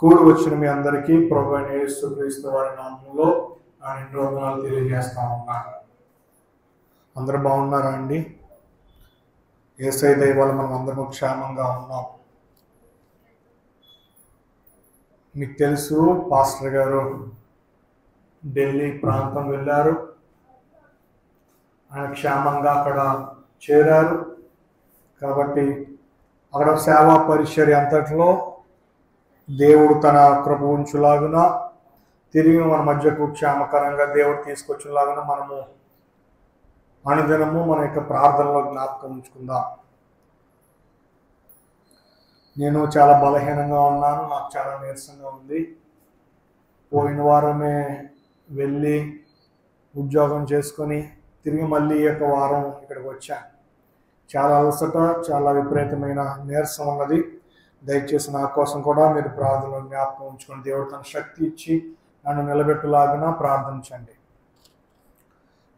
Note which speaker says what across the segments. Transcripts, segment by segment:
Speaker 1: కూడి వచ్చిన మీ అందరికీ ప్రభువైన యేసుక్రీస్తు వారి నామములో నా నిండు వందనాలు తెలియజేస్తా ఉన్నాను. అందరూ బాగున్నారా అండి? యేసయ్య దయ వల్ల మనం అందరం క్షేమంగా ఉన్నాం. మీకు తెలుసు, పాస్టర్ గారు ఢిల్లీ ప్రాంతం వెళ్ళారు. ఆయన క్షేమంగా అక్కడ చేరారు. కాబట్టి అక్కడ సేవా పరిచర్య అంతటిలో దేవుడు తన కృప ఉంచులాగున తిరిగి మన మధ్యకు క్షేమకరంగా దేవుడు తీసుకొచ్చేలాగున మనము అనుదినము మన యొక్క ప్రార్థనలో జ్ఞాపకం ఉంచుకుందాం. నేను చాలా బలహీనంగా ఉన్నాను, నాకు చాలా నీరసంగా ఉంది. పోయిన వారమే వెళ్ళి ఉద్యోగం చేసుకొని తిరిగి మళ్ళీ ఈ యొక్క వారం ఇక్కడికి వచ్చాను. చాలా అలసట, చాలా విపరీతమైన నీరసం ఉన్నది. దయచేసి నా కోసం కూడా మీరు ప్రార్థనలో జ్ఞాపకం ఉంచుకొని దేవుడు తన శక్తి ఇచ్చి నన్ను నిలబెట్టులాగిన ప్రార్థించండి.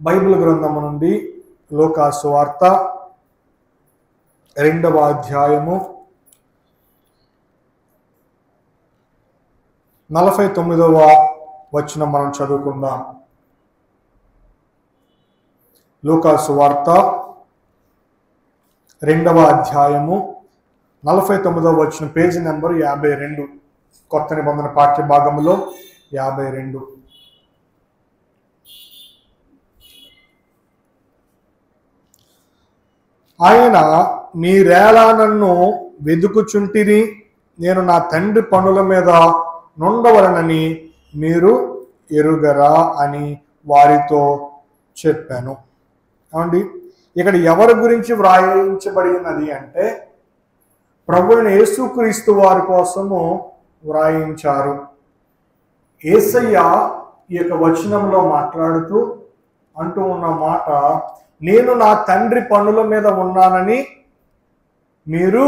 Speaker 1: బైబిల్ గ్రంథము నుండి లూకా సువార్త 2వ అధ్యాయము 49వ వచనం మనం చదువుకుందాం. లూకా సువార్త 2వ అధ్యాయము 49వ వచనం, పేజీ నెంబర్ 52, కొత్త నిబంధన పాఠ్య భాగంలో 52. ఆయన మీరేలా నన్ను వెదుకుచుంటిరి, నేను నా తండ్రి పనుల మీద నుండవలనని మీరు ఎరుగరా అని వారితో చెప్పాను. ఏమండి, ఇక్కడ ఎవరి గురించి వ్రాయించబడినది అంటే ప్రభువైన యేసుక్రీస్తు వారి కోసము వ్రాయించారు. యేసయ్య ఈ యొక్క వచనంలో మాట్లాడుతూ అంటూ ఉన్న మాట, నేను నా తండ్రి పనుల మీద ఉన్నానని మీరు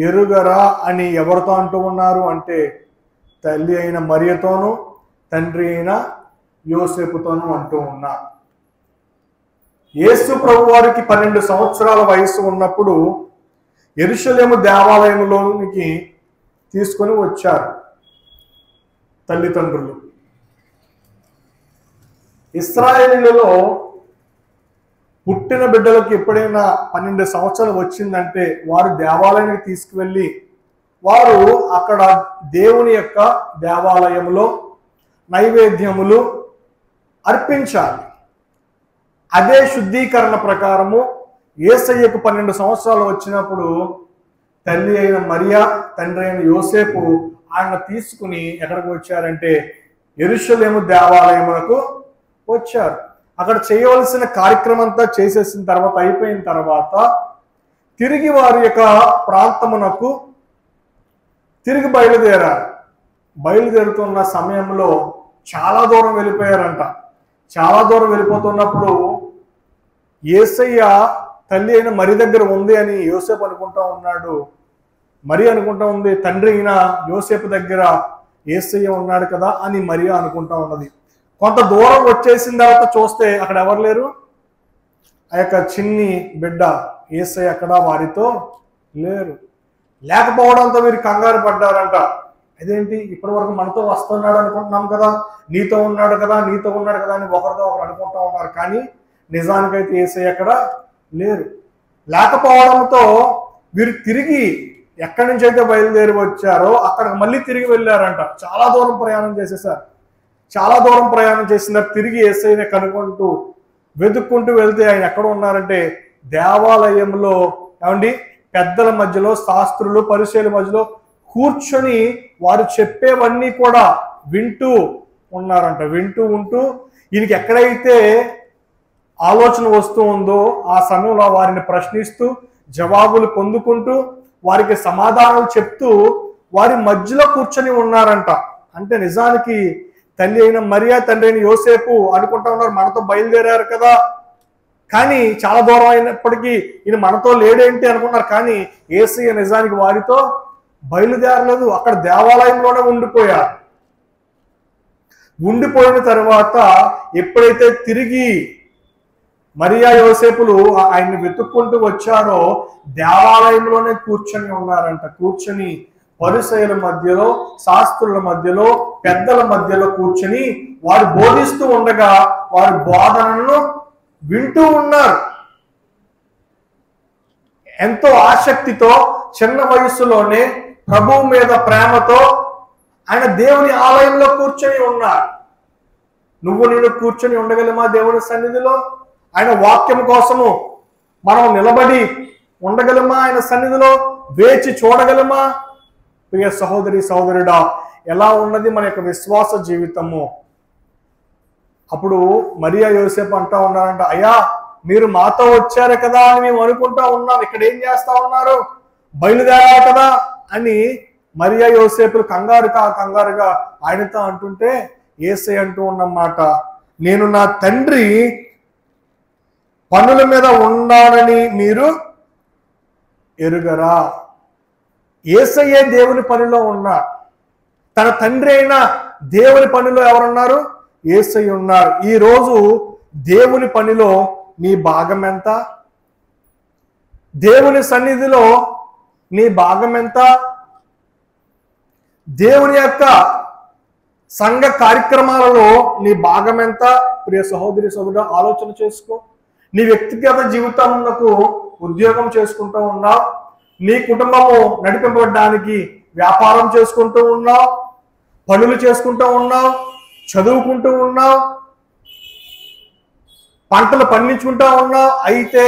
Speaker 1: ఎరుగరా అని ఎవరితో అంటూ ఉన్నారు అంటే తల్లి అయిన మరియతోనూ తండ్రి అయిన యోసేపుతోనూ అంటూ ఉన్నారు. యేసు ప్రభు వారికి 12 సంవత్సరాల వయసు ఉన్నప్పుడు యెరూషలేము దేవాలయంలోనికి తీసుకొని వచ్చారు తల్లిదండ్రులు. ఇశ్రాయేలీయులలో పుట్టిన బిడ్డలకు ఎప్పుడైనా 12 సంవత్సరాలు వచ్చిందంటే వారు దేవాలయానికి తీసుకువెళ్ళి వారు అక్కడ దేవుని యొక్క దేవాలయంలో నైవేద్యములు అర్పించాలి. అదే శుద్ధీకరణ ప్రకారము యేసయ్యకు 12 సంవత్సరాలు వచ్చినప్పుడు తల్లి అయిన మరియా, తండ్రి అయిన యోసేపు ఆయన తీసుకుని ఎక్కడికి వచ్చారంటే యెరూషలేము దేవాలయమునకు వచ్చారు. అక్కడ చేయవలసిన కార్యక్రమం అంతా చేసేసిన తర్వాత, అయిపోయిన తర్వాత తిరిగి వారి యొక్క ప్రాంతమునకు తిరిగి బయలుదేరారు. బయలుదేరుతున్న సమయంలో చాలా దూరం వెళ్ళిపోయారంట. చాలా దూరం వెళ్ళిపోతున్నప్పుడు యేసయ్య తల్లి అయిన మరి దగ్గర ఉంది అని యోసేపు అనుకుంటా ఉన్నాడు. మరి అనుకుంటా ఉంది తండ్రి అయిన యోసేపు దగ్గర యేసయ్య ఉన్నాడు కదా అని మరియా అనుకుంటా ఉన్నది. కొంత దూరం వచ్చేసిన తర్వాత చూస్తే అక్కడ ఎవరు లేరు. ఆ యొక్క చిన్ని బిడ్డ యేసయ్య అక్కడ వారితో లేరు. లేకపోవడంతో వీరు కంగారు పడ్డారంట. అదేంటి, ఇప్పటి వరకు మనతో వస్తున్నాడు అనుకుంటున్నాం కదా, నీతో ఉన్నాడు కదా, నీతో ఉన్నాడు కదా అని ఒకరితో ఒకరు అనుకుంటా ఉన్నారు. కానీ నిజానికైతే యేసయ్య అక్కడ లేరు. లేకపోవడంతో వీరు తిరిగి ఎక్కడి నుంచి అయితే బయలుదేరి వచ్చారో అక్కడికి మళ్ళీ తిరిగి వెళ్ళారంట. చాలా దూరం ప్రయాణం చేసేసారు. చాలా దూరం ప్రయాణం చేసిన తిరిగి యేసయ్యని కనుక్కుంటూ వెతుక్కుంటూ వెళ్తే ఆయన ఎక్కడ ఉన్నారంటే దేవాలయంలో, ఏమండి, పెద్దల మధ్యలో, శాస్త్రులు పరిచయుల మధ్యలో కూర్చొని వారు చెప్పేవన్నీ కూడా వింటూ ఉన్నారంట. వింటూ ఉంటూ ఈయనకి ఎక్కడైతే ఆలోచన వస్తూ ఉందో ఆ సమయంలో వారిని ప్రశ్నిస్తూ జవాబులు పొందుకుంటూ వారికి సమాధానాలు చెప్తూ వారి మధ్యలో కూర్చొని ఉన్నారంట. అంటే నిజానికి తల్లి అయిన మరియా, తండ్రి అయిన యోసేపు అనుకుంటా ఉన్నారు మనతో బయలుదేరారు కదా, కానీ చాలా దూరం అయినప్పటికీ ఈయన మనతో లేడేంటి అనుకున్నారు. కానీ యేసయ్య నిజానికి వారితో బయలుదేరలేదు, అక్కడ దేవాలయంలోనే ఉండిపోయారు. ఉండిపోయిన తర్వాత ఎప్పుడైతే తిరిగి మరియా యోసేపులు ఆయన్ని వెతుక్కుంటూ వచ్చారో దేవాలయంలోనే కూర్చొని ఉన్నారంట. కూర్చొని పరిసయ్యుల మధ్యలో, శాస్త్రుల మధ్యలో, పెద్దల మధ్యలో కూర్చుని వారు బోధిస్తూ ఉండగా వారి బోధనను వింటూ ఉన్నారు. ఎంతో ఆసక్తితో చిన్న వయసులోనే ప్రభువు మీద ప్రేమతో ఆయన దేవుని ఆలయంలో కూర్చొని ఉన్నారు. నువ్వు నేను కూర్చొని ఉండగలమా దేవుని సన్నిధిలో? ఆయన వాక్యం కోసము మనం నిలబడి ఉండగలమా? ఆయన సన్నిధిలో వేచి చూడగలమా? ప్రియ సహోదరి సహోదరుడా, ఎలా ఉన్నది మన యొక్క విశ్వాస జీవితము? అప్పుడు మరియా యోసేపు అంటా ఉన్నారంట, అయ్యా మీరు మాతో వచ్చారు కదా అని మేము అనుకుంటా ఉన్నాం, ఇక్కడ ఏం చేస్తా ఉన్నారు, బయలుదేరాలి కదా అని మరియా యోసేపులు కంగారుగా ఆయనతో అంటుంటే యేసయ్య అంటూ ఉన్నమాట, నేను నా తండ్రి పనుల మీద ఉన్నానని మీరు ఎరుగరా? యేసయ్యే దేవుని పనిలో ఉన్నారు. తన తండ్రి అయిన దేవుని పనిలో ఎవరున్నారు? యేసయ్య ఉన్నారు. ఈరోజు దేవుని పనిలో నీ భాగం ఎంత? దేవుని సన్నిధిలో నీ భాగం ఎంత? దేవుని యొక్క సంఘ కార్యక్రమాలలో నీ భాగం ఎంత? ప్రియ సహోదరి సహోదరుడు, ఆలోచన చేసుకో. నీ వ్యక్తిగత జీవితంలో ఉద్యోగం చేసుకుంటూ ఉన్నావు, నీ కుటుంబము నడిపింపబడడానికి వ్యాపారం చేసుకుంటూ ఉన్నావు, పనులు చేసుకుంటూ ఉన్నావు, చదువుకుంటూ ఉన్నావు, పంటలు పండించుకుంటూ ఉన్నావు. అయితే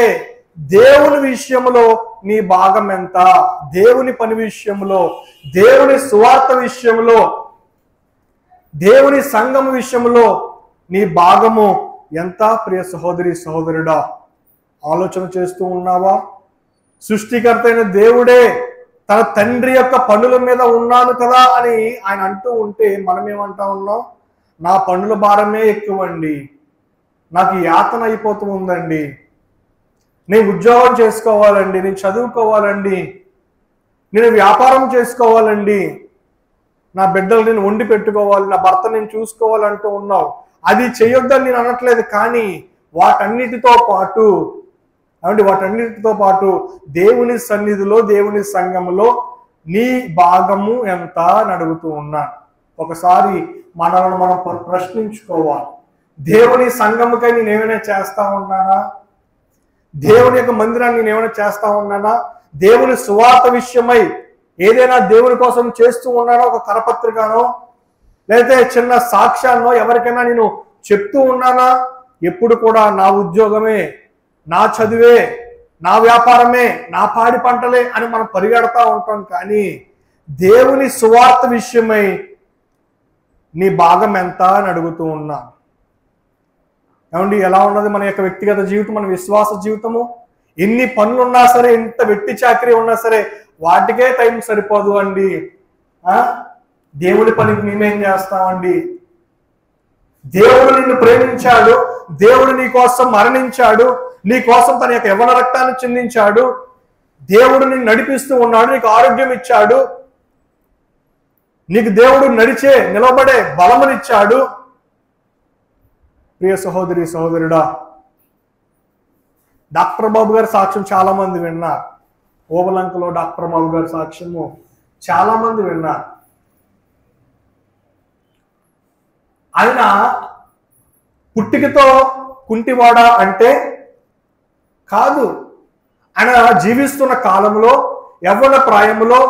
Speaker 1: దేవుని విషయంలో నీ భాగం ఎంత? దేవుని పని విషయంలో, దేవుని సువార్త విషయంలో, దేవుని సంఘం విషయంలో నీ భాగము ఎంత? ప్రియ సహోదరి సహోదరుడా, ఆలోచన చేస్తూ ఉన్నావా? సృష్టికర్త అయిన దేవుడే తన తండ్రి యొక్క పనుల మీద ఉన్నాను కదా అని ఆయన అంటూ ఉంటే మనం ఏమంటా ఉన్నాం? నా పనుల భారమే ఎక్కువండి, నాకు యాతన అయిపోతూ ఉందండి, నేను ఉద్యోగం చేసుకోవాలండి, నేను చదువుకోవాలండి, నేను వ్యాపారం చేసుకోవాలండి, నా బిడ్డలు నేను వండి పెట్టుకోవాలి, నా భర్త నేను చూసుకోవాలంటూ ఉన్నావు. అది చేయొద్దని నేను అనట్లేదు, కానీ వాటన్నిటితో పాటు దేవుని సన్నిధిలో, దేవుని సంఘములో నీ భాగము ఎంత అని అడుగుతూ ఉన్నాను. ఒకసారి మనల్ని మనం ప్రశ్నించుకోవాలి. దేవుని సంఘముకై నేను ఏమైనా చేస్తా ఉన్నానా? దేవుని యొక్క మందిరాన్ని నేను ఏమైనా చేస్తా ఉన్నానా? దేవుని సువార్త విషయమై ఏదైనా దేవుని కోసం చేస్తూ ఉన్నానో, ఒక కరపత్రికనో లేకపోతే చిన్న సాక్ష్యాన్నో ఎవరికైనా నేను చెప్తూ ఉన్నానా? ఎప్పుడు కూడా నా ఉద్యోగమే, నా చదువే, నా వ్యాపారమే, నా పాడి పంటలే అని మనం పరిగెడతా ఉంటాం. కానీ దేవుని సువార్త విషయమై నీ భాగం ఎంత అని అడుగుతూ ఉన్నా. ఏమండి, ఎలా ఉన్నది మన యొక్క వ్యక్తిగత జీవితం, మన విశ్వాస జీవితము? ఎన్ని పనులు ఉన్నా సరే, ఎంత వెట్టి చాకరీ ఉన్నా సరే, వాటికే టైం సరిపోదు అండి. దేవుడి పనికి మేమేం చేస్తామండి? దేవుడు నిన్ను ప్రేమించాడు, దేవుడు నీ కోసం మరణించాడు, నీ కోసం తన యొక్క యవ్వన రక్తాన్ని చిందించాడు, దేవుడు నిన్ను నడిపిస్తూ ఉన్నాడు, నీకు ఆరోగ్యం ఇచ్చాడు, నీకు దేవుడు నిలబడే బలమునిచ్చాడు. ప్రియ సహోదరి సహోదరుడా, డాక్టర్ బాబు గారి సాక్ష్యం చాలా మంది విన్నారు. ఓబలంకలో డాక్టర్ బాబు గారి సాక్ష్యము చాలా మంది విన్నారు. ఆయన పుట్టికతో కుంటివాడ అంటే కాదు. ఆయన జీవిస్తున్న కాలంలో, యవ్వన ప్రాయంలో,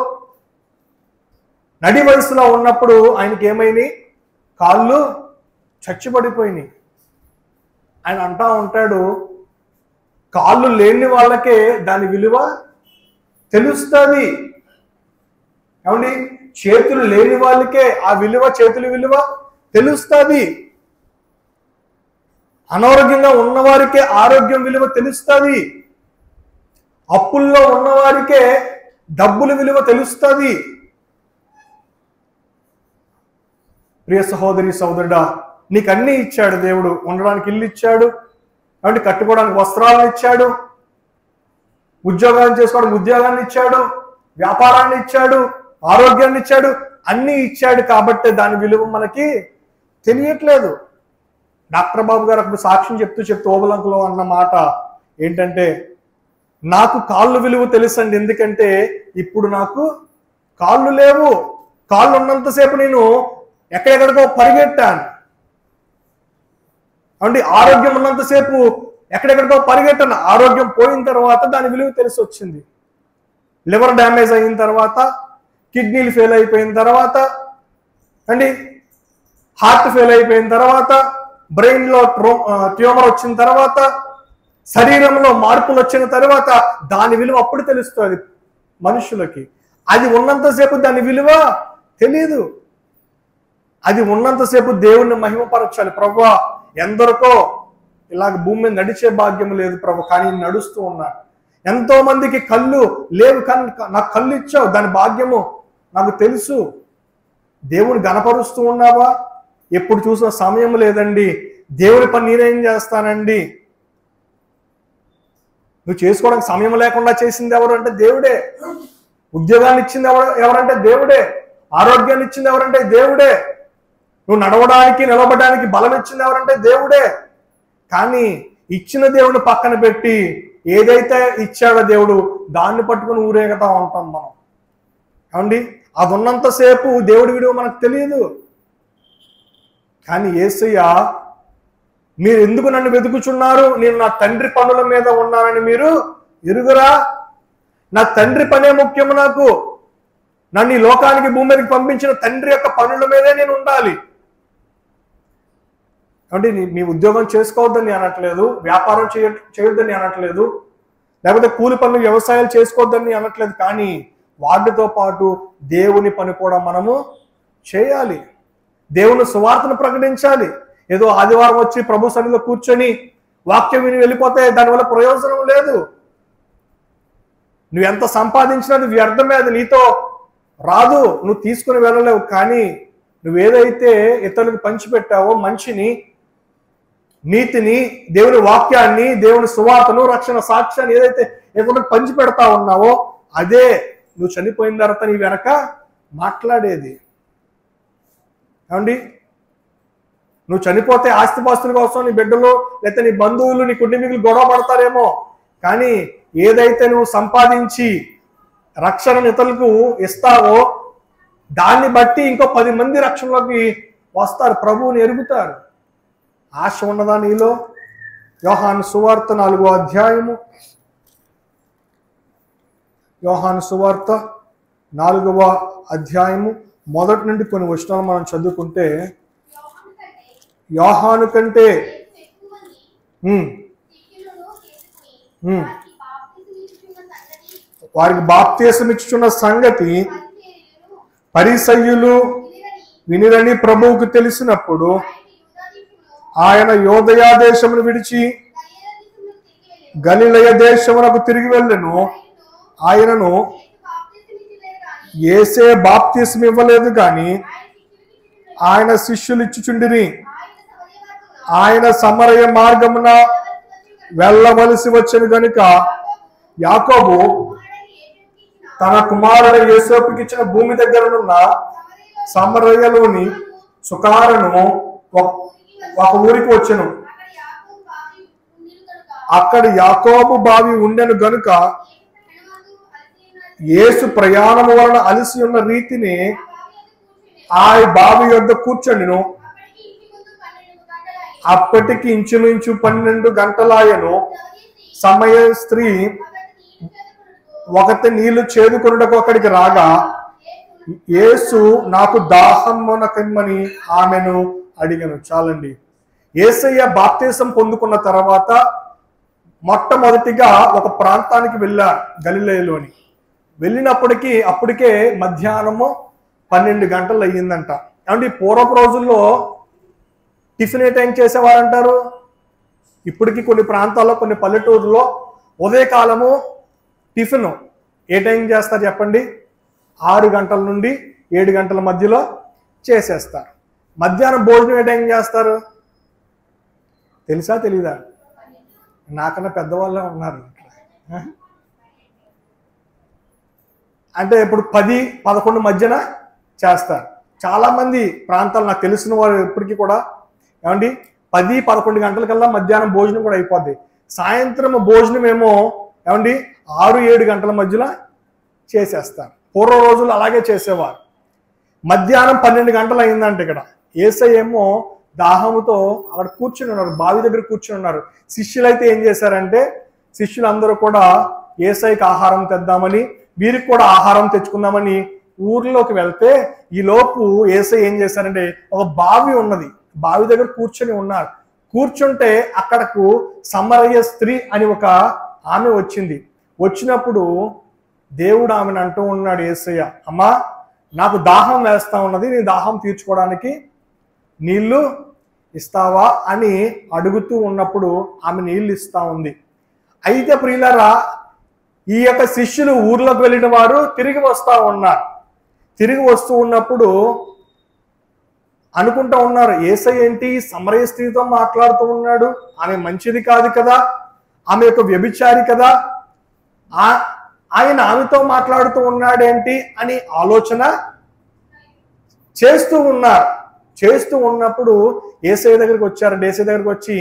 Speaker 1: నడి వయసులో ఉన్నప్పుడు ఆయనకి ఏమైంది? కాళ్ళు చచ్చిపడిపోయినాయి. ఆయన అంటా ఉంటాడు, కాళ్ళు లేని వాళ్ళకే దాని విలువ తెలుస్తుంది. ఏమండి, చేతులు లేని వాళ్ళకే ఆ విలువ, చేతుల విలువ తెలుస్తుంది. అనారోగ్యంగా ఉన్నవారికే ఆరోగ్యం విలువ తెలుస్తుంది. అప్పుల్లో ఉన్నవారికే డబ్బుల విలువ తెలుస్తుంది. ప్రియ సహోదరి సహోదరుడా, నీకు అన్నీ ఇచ్చాడు దేవుడు. ఉండడానికి ఇల్లు ఇచ్చాడు, అంటే కట్టుకోవడానికి వస్త్రాలను ఇచ్చాడు, ఉద్యోగాన్ని చేసుకోవడానికి ఉద్యోగాన్ని ఇచ్చాడు, వ్యాపారాన్ని ఇచ్చాడు, ఆరోగ్యాన్ని ఇచ్చాడు, అన్నీ ఇచ్చాడు. కాబట్టి దాని విలువ మనకి తెలియట్లేదు. డాక్టర్ బాబు గారు అప్పుడు సాక్ష్యం చెప్తూ ఓబలంకలో అన్న మాట ఏంటంటే, నాకు కాళ్ళు విలువ తెలుసండి, ఎందుకంటే ఇప్పుడు నాకు కాళ్ళు లేవు, కాళ్ళు ఉన్నంతసేపు నేను ఎక్కడెక్కడికో పరిగెట్టాను. అంటే ఆరోగ్యం ఉన్నంతసేపు ఎక్కడెక్కడికో పరిగెట్టాను. ఆరోగ్యం పోయిన తర్వాత దాని విలువ తెలిసి వచ్చింది. లివర్ డ్యామేజ్ అయిన తర్వాత, కిడ్నీలు ఫెయిల్ అయిపోయిన తర్వాత, అండి హార్ట్ ఫెయిల్ అయిపోయిన తర్వాత, బ్రెయిన్లో ట్యూమర్ వచ్చిన తర్వాత, శరీరంలో మార్పులు వచ్చిన తర్వాత దాని విలువ అప్పుడు తెలుస్తుంది మనుషులకి. అది ఉన్నంతసేపు దాని విలువ తెలీదు. అది ఉన్నంతసేపు దేవుణ్ణి మహిమపరచాలి. ప్రభువా, ఎందరికో ఇలాగ భూమి మీద నడిచే భాగ్యం లేదు ప్రభు, కానీ నడుస్తూ ఉన్నా. ఎంతో మందికి కళ్ళు లేవు, కానీ నాకు కళ్ళు ఇచ్చావు, దాని భాగ్యము నాకు తెలుసు. దేవుని గణపరుస్తూ ఉన్నావా? ఎప్పుడు చూసిన సమయం లేదండి, దేవుని పని నేనేం చేస్తానండి. నువ్వు చేసుకోవడానికి సమయం లేకుండా చేసింది ఎవరు అంటే దేవుడే. ఉద్యోగాన్ని ఇచ్చింది ఎవరంటే దేవుడే. ఆరోగ్యాన్ని ఇచ్చింది ఎవరంటే దేవుడే. నువ్వు నడవడానికి నిలబడడానికి బలం ఇచ్చింది ఎవరంటే దేవుడే. కానీ ఇచ్చిన దేవుడిని పక్కన పెట్టి ఏదైతే ఇచ్చాడో దేవుడు దాన్ని పట్టుకుని ఊరేగుతా ఉంటాం మనం. ఏమండి, అది ఉన్నంతసేపు దేవుడి విలువ మనకు తెలియదు. కానీ యేసయ్య, మీరు ఎందుకు నన్ను వెతుకుచున్నారు? నేను నా తండ్రి పనుల మీద ఉన్నానని మీరు ఎరుగురా? నా తండ్రి పనే ముఖ్యము నాకు. నన్ను ఈ లోకానికి భూమి మీదకి పంపించిన తండ్రి యొక్క పనుల మీదే నేను ఉండాలి. అంటే నీ ఉద్యోగం చేసుకోవద్దని అనట్లేదు, వ్యాపారం చేయొద్దని అనట్లేదు, లేకపోతే కూలి పనులు వ్యవసాయాలు చేసుకోవద్దని అనట్లేదు. కానీ వాటితో పాటు దేవుని పని కూడా మనము చేయాలి. దేవుని సువార్తను ప్రకటించాలి. ఏదో ఆదివారం వచ్చి ప్రభు సన్నిధిలో కూర్చొని వాక్యం విని వెళ్ళిపోతే దానివల్ల ప్రయోజనం లేదు. నువ్వు ఎంత సంపాదించినది వ్యర్థమే, అది నీతో రాదు, నువ్వు తీసుకుని వెళ్ళలేవు. కానీ నువ్వేదైతే ఇతరులకు పంచిపెట్టావో, మంచిని, నీతిని, దేవుని వాక్యాన్ని, దేవుని సువార్తను, రక్షణ సాక్ష్యాన్ని ఏదైతే ఇతరులకు పంచి పెడతా ఉన్నావో అదే నువ్వు చనిపోయిన తర్వాత నీ వెనక మాట్లాడేది. ఏమండి, నువ్వు చనిపోతే ఆస్తిపాస్తుల కోసం నీ బిడ్డలు లేకపోతే నీ బంధువులు, నీ కుటుంబీకులు గొడవ పడతారేమో, కానీ ఏదైతే నువ్వు సంపాదించి రక్షణ ఇతరులకు ఇస్తావో దాన్ని బట్టి ఇంకో 10 మంది రక్షణలోకి వస్తారు, ప్రభువుని ఎరుగుతారు. ఆశ ఉన్నదా నీలో? యోహాను సువార్త 4వ అధ్యాయము, యోహాను సువార్త 4వ అధ్యాయము మొదటి నుండి కొన్ని వచనాలు మనం చదువుకుంటే, యోహాను కంటే వారికి బాప్తీసం ఇచ్చుచున్న సంగతి పరిసయ్యులు వినిరని ప్రభువుకు తెలిసినప్పుడు ఆయన యూదయ దేశమును విడిచి గలిలయ దేశమునకు తిరిగి వెళ్ళెను. ఆయనను యేసే బాప్తీసం ఇవ్వలేదు, కానీ ఆయన శిష్యులు ఇచ్చుచుండిరి. ఆయన సమరయ మార్గమున వెళ్ళవలసి వచ్చెను గనుక యాకోబు తన కుమారుడు యోసేపుకి ఇచ్చిన భూమి దగ్గరనున్న సమరయలోని సుకారును ఒక ఊరికి వచ్చెను. అక్కడ యాకోబు బావి ఉండెను గనుక యేసు ప్రయాణము వలన అలసి ఉన్న రీతిని ఆ బావి యొద్ద కూర్చొనిను. అప్పటికి ఇంచుమించు 12 గంటలాయను. సమయ స్త్రీ ఒకటి నీళ్లు చేదుకొనుటకు అక్కడికి రాగా యేసు నాకు దాహమునకమ్మని ఆమెను అడిగను. చాలండి. యేసయ్య బాప్తీసం పొందుకున్న తర్వాత మొట్టమొదటిగా ఒక ప్రాంతానికి వెళ్ళారు, గలిలయలోని. అప్పటికే మధ్యాహ్నము 12 గంటలు అయ్యిందంట. అంటే పూర్వపు రోజుల్లో టిఫిన్ ఏ టైం చేసేవారంటారు? ఇప్పటికీ కొన్ని ప్రాంతాల్లో, కొన్ని పల్లెటూరులో ఉదయకాలము టిఫిన్ ఏ టైం చేస్తారు చెప్పండి? 6 గంటల నుండి 7 గంటల మధ్యలో చేసేస్తారు. మధ్యాహ్నం భోజనం ఏ టైం చేస్తారు తెలుసా? తెలీదా? నాకన్నా పెద్దవాళ్ళే ఉన్నారు. అంటే ఇప్పుడు 10-11 మధ్యన చేస్తారు. చాలామంది ప్రాంతాలు నాకు తెలిసిన వారు ఇప్పటికీ కూడా ఏమండి 10-11 గంటలకల్లా మధ్యాహ్నం భోజనం కూడా అయిపోద్ది. సాయంత్రం భోజనం ఏమో ఏమండి 6-7 గంటల మధ్యలో చేసేస్తారు. పూర్వ రోజులు అలాగే చేసేవారు. మధ్యాహ్నం 12 గంటలు అయిందంట. ఇక్కడ యేసయ్య ఏమో దాహముతో అక్కడ కూర్చుని ఉన్నారు, బావి దగ్గర కూర్చుని ఉన్నారు. శిష్యులైతే ఏం చేశారంటే, శిష్యులందరూ కూడా యేసయ్యకి ఆహారం తెద్దామని, వీరికి కూడా ఆహారం తెచ్చుకుందామని ఊర్లోకి వెళ్తే, ఈ లోపు యేసయ్య ఏం చేశారంటే, ఒక బావి ఉన్నది, బావి దగ్గర కూర్చొని ఉన్నారు. కూర్చుంటే అక్కడకు సమరయ స్త్రీ అని ఒక ఆమె వచ్చింది. వచ్చినప్పుడు దేవుడు ఆమెను అంటూ ఉన్నాడు, యేసయ్య, అమ్మా నాకు దాహం వేస్తా ఉన్నది, నీ దాహం తీర్చుకోవడానికి నీళ్లు ఇస్తావా అని అడుగుతూ ఉన్నప్పుడు ఆమె నీళ్లు ఇస్తా ఉంది. అయితే ప్రియులారా, ఈ యొక్క శిష్యులు ఊర్లోకి వెళ్ళిన వారు తిరిగి వస్తూ ఉన్నారు. తిరిగి వస్తూ ఉన్నప్పుడు అనుకుంటూ ఉన్నారు, యేసయ్య ఏంటి సమరయ స్త్రీతో మాట్లాడుతూ ఉన్నాడు, ఆమె మంచిది కాదు కదా, ఆమె యొక్క వ్యభిచారి కదా, ఆయన ఆమెతో మాట్లాడుతూ ఉన్నాడేంటి అని ఆలోచన చేస్తూ ఉన్నారు. చేస్తూ ఉన్నప్పుడు యేసయ్య దగ్గరికి వచ్చారు. యేసయ్య దగ్గరికి వచ్చి,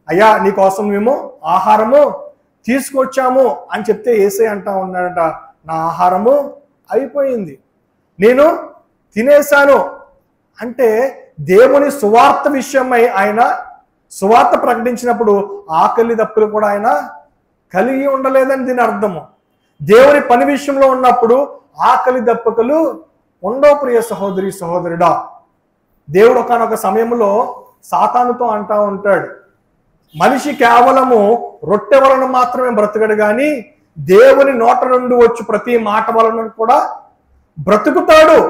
Speaker 1: అయ్యా నీకోసం మేము ఆహారము తీసుకొచ్చాము అని చెప్తే యేసయ్య అంటా ఉన్నాడట, నా ఆహారము అయిపోయింది, నేను తినేశాను. అంటే దేవుని సువార్త విషయమై ఆయన సువార్త ప్రకటించినప్పుడు ఆకలి దప్పులు కూడా ఆయన కలిగి ఉండలేదని దీని అర్థము. దేవుని పని విషయంలో ఉన్నప్పుడు ఆకలి దప్పుకలు ఉండవు. ప్రియ సహోదరి సహోదరుడా, దేవుడు ఒకానొక సమయంలో సాతానుతో అంటా ఉంటాడు, మనిషి కేవలము రొట్టె వలన మాత్రమే బ్రతకడు కానీ దేవుని నోట నుండి వచ్చి ప్రతి మాట వలన కూడా బ్రతుకుతాడు.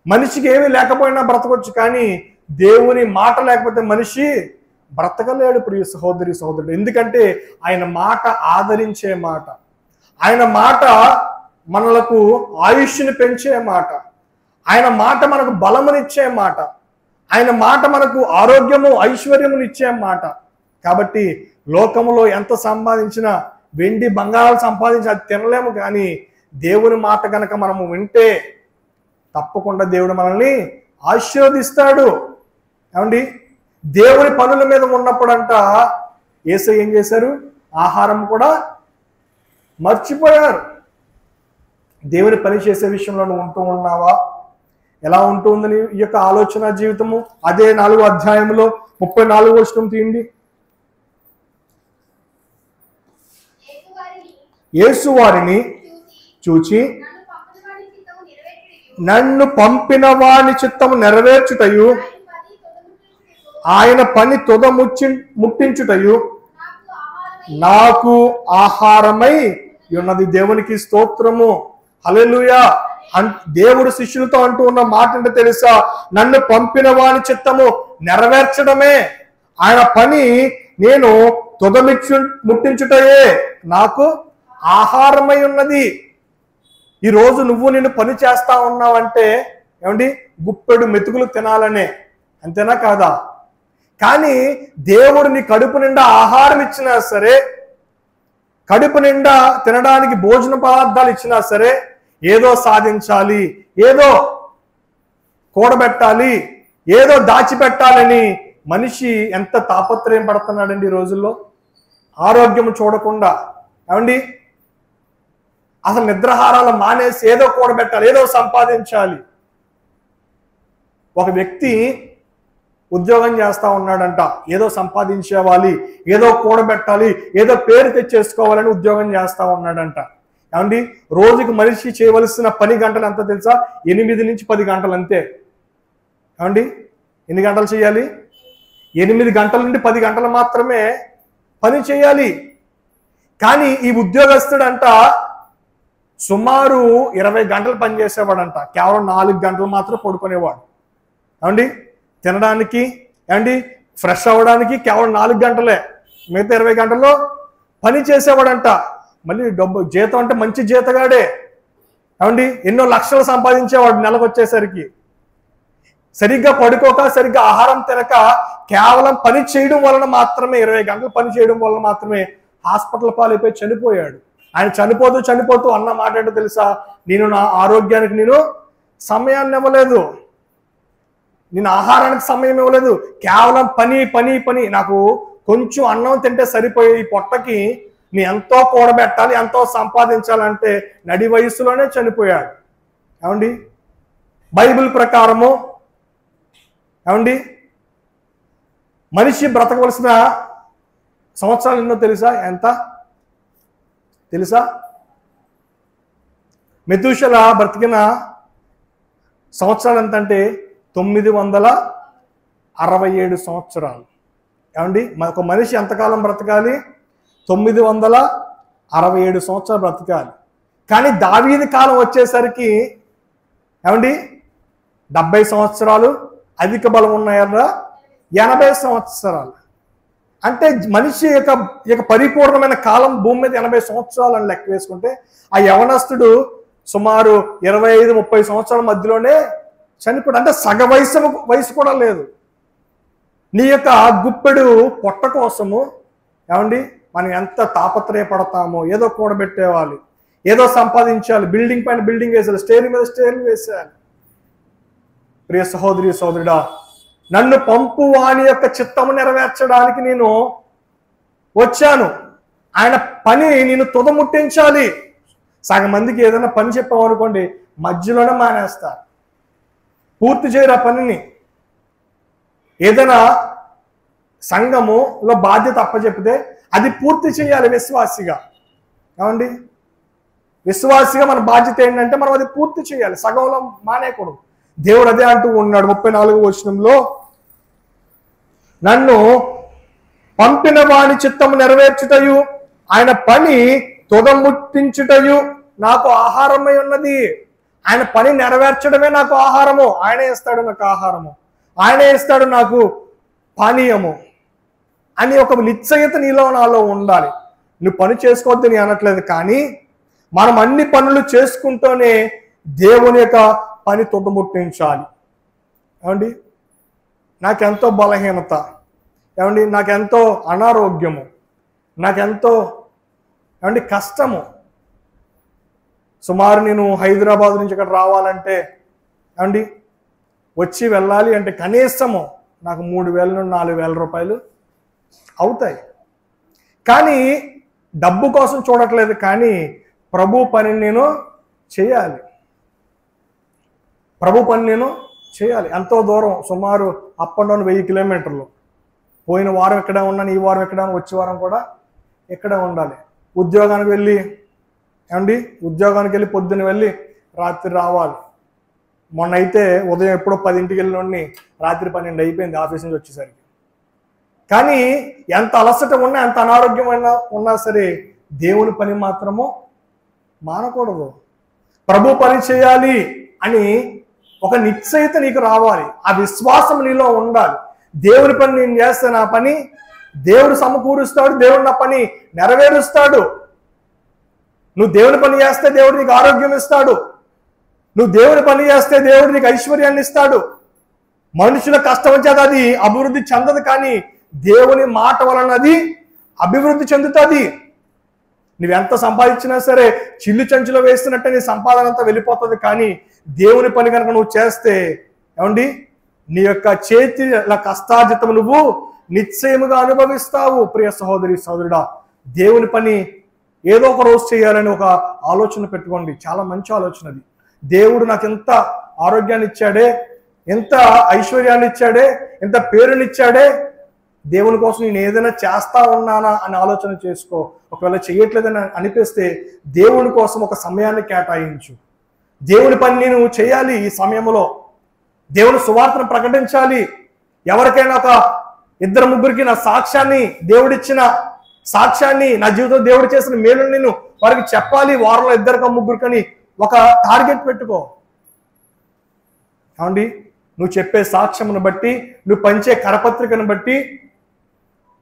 Speaker 1: మనిషికి ఏమీ లేకపోయినా బ్రతకొచ్చు, కానీ దేవుని మాట లేకపోతే మనిషి బ్రతకలేడు. ప్రియ సహోదరి సహోదరుడు, ఎందుకంటే ఆయన మాట ఆదరించే మాట, ఆయన మాట మనలకు ఆయుష్ని పెంచే మాట, ఆయన మాట మనకు బలమునిచ్చే మాట, ఆయన మాట మనకు ఆరోగ్యము ఐశ్వర్యమును ఇచ్చే మాట. కాబట్టి లోకములో ఎంత సంపాదించినా, వెండి బంగారాలు సంపాదించి అది తినలేము, కానీ దేవుని మాట కనుక మనము వింటే తప్పకుండా దేవుడు మనల్ని ఆశీర్వదిస్తాడు. ఏమండి, దేవుని పనుల మీద ఉన్నప్పుడంట యేసయ్య ఏం చేశారు, ఆహారం కూడా మర్చిపోయారు. దేవుని పని చేసే విషయంలో నువ్వు ఉంటూ ఉన్నావా? ఎలా ఉంటుందని ఈ యొక్క ఆలోచన జీవితము? అదే 4వ అధ్యాయంలో 34వ వచనం తీయండి. యేసు వారిని చూచి, నన్ను పంపిన వాని చిత్తము నెరవేర్చుటయు ఆయన పని ముట్టించుటయు నాకు ఆహారమై ఉన్నది. దేవునికి స్తోత్రము, హల్లెలూయా. దేవుడు శిష్యులతో అంటూ ఉన్న మాట అంటే తెలుసా, నన్ను పంపిన వాని చిత్తము నెరవేర్చడమే, ఆయన పని నేను ముట్టించుటయే నాకు ఆహారమై ఉన్నది. ఈరోజు నిన్ను పని చేస్తా ఉన్నావంటే ఏమండి, గుప్పెడు మెతుకులు తినాలనే, అంతేనా కాదా? కానీ దేవుడు నీ కడుపు నిండా ఆహారం ఇచ్చినా సరే, కడుపు నిండా తినడానికి భోజన పదార్థాలు ఇచ్చినా సరే, ఏదో సాధించాలి, ఏదో కూడబెట్టాలి, ఏదో దాచిపెట్టాలని మనిషి ఎంత తాపత్రయం పడుతున్నాడండి ఈ రోజుల్లో. ఆరోగ్యం చూడకుండా, ఏమండి, అసలు నిద్రాహారాలు మానేసి ఏదో కూడబెట్టాలి, ఏదో సంపాదించాలి. ఒక వ్యక్తి ఉద్యోగం చేస్తా ఉన్నాడంట, ఏదో సంపాదించేవాలి, ఏదో కూడబెట్టాలి, ఏదో పేరు తెచ్చేసుకోవాలని ఉద్యోగం చేస్తా ఉన్నాడంట. ఏమండి, రోజుకి మనిషి చేయవలసిన పని గంటలు ఎంత తెలుసా? 8 నుంచి 10 గంటలు అంతే. ఏమండి, ఎన్ని గంటలు చేయాలి? 8 గంటల నుండి 10 గంటలు మాత్రమే పని చేయాలి. కానీ ఈ ఉద్యోగస్తుడంట సుమారు 20 గంటలు పనిచేసేవాడంట, కేవలం 4 గంటలు మాత్రం పడుకునేవాడు. ఏమండి, తినడానికి, ఏమండి, ఫ్రెష్ అవ్వడానికి కేవలం 4 గంటలే, మిగతా 20 గంటల్లో పని చేసేవాడంట. మళ్ళీ డబ్బు జీతం అంటే మంచి జీతగాడే, ఏమండి, ఎన్నో లక్షలు సంపాదించేవాడు నెలకు వచ్చేసరికి. సరిగ్గా పడుకోక, సరిగ్గా ఆహారం తినక, కేవలం పని చేయడం వలన మాత్రమే, 20 గంటలు పని చేయడం వలన మాత్రమే హాస్పిటల్ పాలైపోయి చనిపోయాడు. ఆయన చనిపోతూ అన్న మాట ఏంటో తెలుసా? నేను నా ఆరోగ్యానికి నేను సమయాన్ని ఇవ్వలేదు, నేను ఆహారానికి సమయం ఇవ్వలేదు, కేవలం పని పని పని. నాకు కొంచెం అన్నం తింటే సరిపోయే ఈ పొట్టకి నీ ఎంతో కూడబెట్టాలి, ఎంతో సంపాదించాలంటే నడి వయసులోనే చనిపోయాడు. ఏమండి, బైబిల్ ప్రకారము ఏమండి మనిషి బ్రతకవలసిన సంవత్సరాలు ఎన్నో తెలుసా? ఎంత తెలుసా? మెతూషల బ్రతికిన సంవత్సరాలు ఎంతంటే 967 సంవత్సరాలు. ఏమండి, ఒక మనిషి ఎంతకాలం బ్రతకాలి? 967 సంవత్సరాలు బ్రతకాలి. కానీ దావీదు కాలం వచ్చేసరికి ఏమండి 70 సంవత్సరాలు, అధిక బలం ఉన్నాయరా 80 సంవత్సరాలు. అంటే మనిషి యొక్క పరిపూర్ణమైన కాలం భూమి మీద 80 సంవత్సరాలు అని లెక్క వేసుకుంటే ఆ యవనస్తుడు సుమారు 25-30 సంవత్సరాల మధ్యలోనే చనిపోయాడు. అంటే సగ వయసు కూడా లేదు. నీ యొక్క గుప్పెడు పొట్ట కోసము ఏమండి మనం ఎంత తాపత్రయపడతామో, ఏదో కూడబెట్టేవాలి, ఏదో సంపాదించాలి, బిల్డింగ్ పైన బిల్డింగ్ వేసేయాలి, స్టేరింగ్ మీద స్టేరింగ్ వేసేయాలి. ప్రియ సహోదరి సహోదరుడా, నన్ను పంపు వాని యొక్క చిత్తము నెరవేర్చడానికి నేను వచ్చాను. ఆయన పని నేను తుదముట్టించాలి. సగం మందికి ఏదైనా పని చెప్పామనుకోండి మధ్యలోనే మానేస్తారు, పూర్తి చేయరు ఆ పనిని. ఏదైనా సంఘములో బాధ్యత అప్పచెప్పితే అది పూర్తి చేయాలి విశ్వాసిగా. ఏమండి, విశ్వాసిగా మన బాధ్యత ఏంటంటే మనం అది పూర్తి చేయాలి, సగంలో మానేయకూడదు. దేవుడు అదే అంటూ ఉన్నాడు 34వ వచనంలో, నన్ను పంపిన వాని చిత్తము నెరవేర్చుటయు ఆయన పని తుదముట్టించుటయు నాకు ఆహారమై ఉన్నది. ఆయన పని నెరవేర్చడమే నాకు ఆహారము. ఆయనే ఇస్తాడు నాకు ఆహారము, ఆయనే ఇస్తాడు నాకు పానీయము అని ఒక నిశ్చయత నీలో నాలో ఉండాలి. నువ్వు పని చేసుకోవద్దని అనట్లేదు, కానీ మనం అన్ని పనులు చేసుకుంటూనే దేవుని యొక్క పని తుదముట్టించాలి. ఏమండి, నాకెంతో బలహీనత, ఏమండి నాకెంతో అనారోగ్యము, నాకెంతో ఏమండి కష్టము. సుమారు నేను హైదరాబాద్ నుంచి ఇక్కడ రావాలంటే ఏమండి వచ్చి వెళ్ళాలి అంటే కనీసము నాకు 3,000 నుండి 4,000 రూపాయలు అవుతాయి. కానీ డబ్బు కోసం చూడట్లేదు, కానీ ప్రభు పనిని నేను చేయాలి, ప్రభు పని నేను చేయాలి. ఎంతో దూరం, సుమారు అప్ అండ్ డౌన్ 1000 కిలోమీటర్లు. పోయిన వారం ఎక్కడ ఉన్నాను, ఈ వారం ఎక్కడ, వచ్చే వారం కూడా ఎక్కడే ఉండాలి. ఉద్యోగానికి వెళ్ళి ఏమండి ఉద్యోగానికి వెళ్ళి పొద్దున్న వెళ్ళి రాత్రి రావాలి. మొన్న అయితే ఉదయం ఎప్పుడో 10ంటికి వెళ్ళి రాత్రి 12 అయిపోయింది ఆఫీస్ నుంచి వచ్చేసరికి. కానీ ఎంత అలసట ఉన్నా, ఎంత అనారోగ్యం ఉన్నా సరే దేవుని పని మాత్రము మానకూడదు. ప్రభు పని చేయాలి అని ఒక నిశ్చయిత నీకు రావాలి, ఆ విశ్వాసం నీలో ఉండాలి. దేవుని పని నేను చేస్తే నా పని దేవుడు సమకూరుస్తాడు, దేవుడు నా పని నెరవేరుస్తాడు. నువ్వు దేవుని పని చేస్తే దేవుడు నీకు ఆరోగ్యం ఇస్తాడు, నువ్వు దేవుని పని చేస్తే దేవుడు నీకు ఐశ్వర్యాన్ని ఇస్తాడు. మనుషుల కష్టం చేత అది అభివృద్ధి చెందదు, కానీ దేవుని మాట వలన అది అభివృద్ధి చెందుతుంది. నువ్వెంత సంపాదించినా సరే చిల్లు చెంచులో వేస్తున్నట్టే నీ సంపాదన అంతా వెళ్ళిపోతుంది. కానీ దేవుని పని కనుక నువ్వు చేస్తే ఏమండి నీ యొక్క చేతిల కష్టార్జితం నువ్వు నిశ్చయముగా అనుభవిస్తావు. ప్రియ సహోదరి సహోదరుడా, దేవుని పని ఏదో ఒక రోజు చేయాలని ఒక ఆలోచన పెట్టుకోండి. చాలా మంచి ఆలోచన అది. దేవుడు నాకు ఎంత ఆరోగ్యాన్ని ఇచ్చాడే, ఎంత ఐశ్వర్యాన్ని ఇచ్చాడే, ఎంత పేరునిచ్చాడే, దేవుని కోసం నేను ఏదైనా చేస్తా ఉన్నానా అని ఆలోచన చేసుకో. ఒకవేళ చేయట్లేదని అనిపిస్తే దేవుని కోసం ఒక సమయాన్ని కేటాయించు. దేవుని పని నేను చేయాలి. ఈ సమయంలో దేవుని సువార్తను ప్రకటించాలి. ఎవరికైనా ఒక 2-3 నా సాక్ష్యాన్ని, దేవుడిచ్చిన సాక్ష్యాన్ని, నా జీవితంలో దేవుడు చేసిన మేలుని నేను వారికి చెప్పాలి. వారంలో 2-3 ఒక టార్గెట్ పెట్టుకో. ఏమండి నువ్వు చెప్పే సాక్ష్యమును బట్టి, నువ్వు పంచే కరపత్రికను బట్టి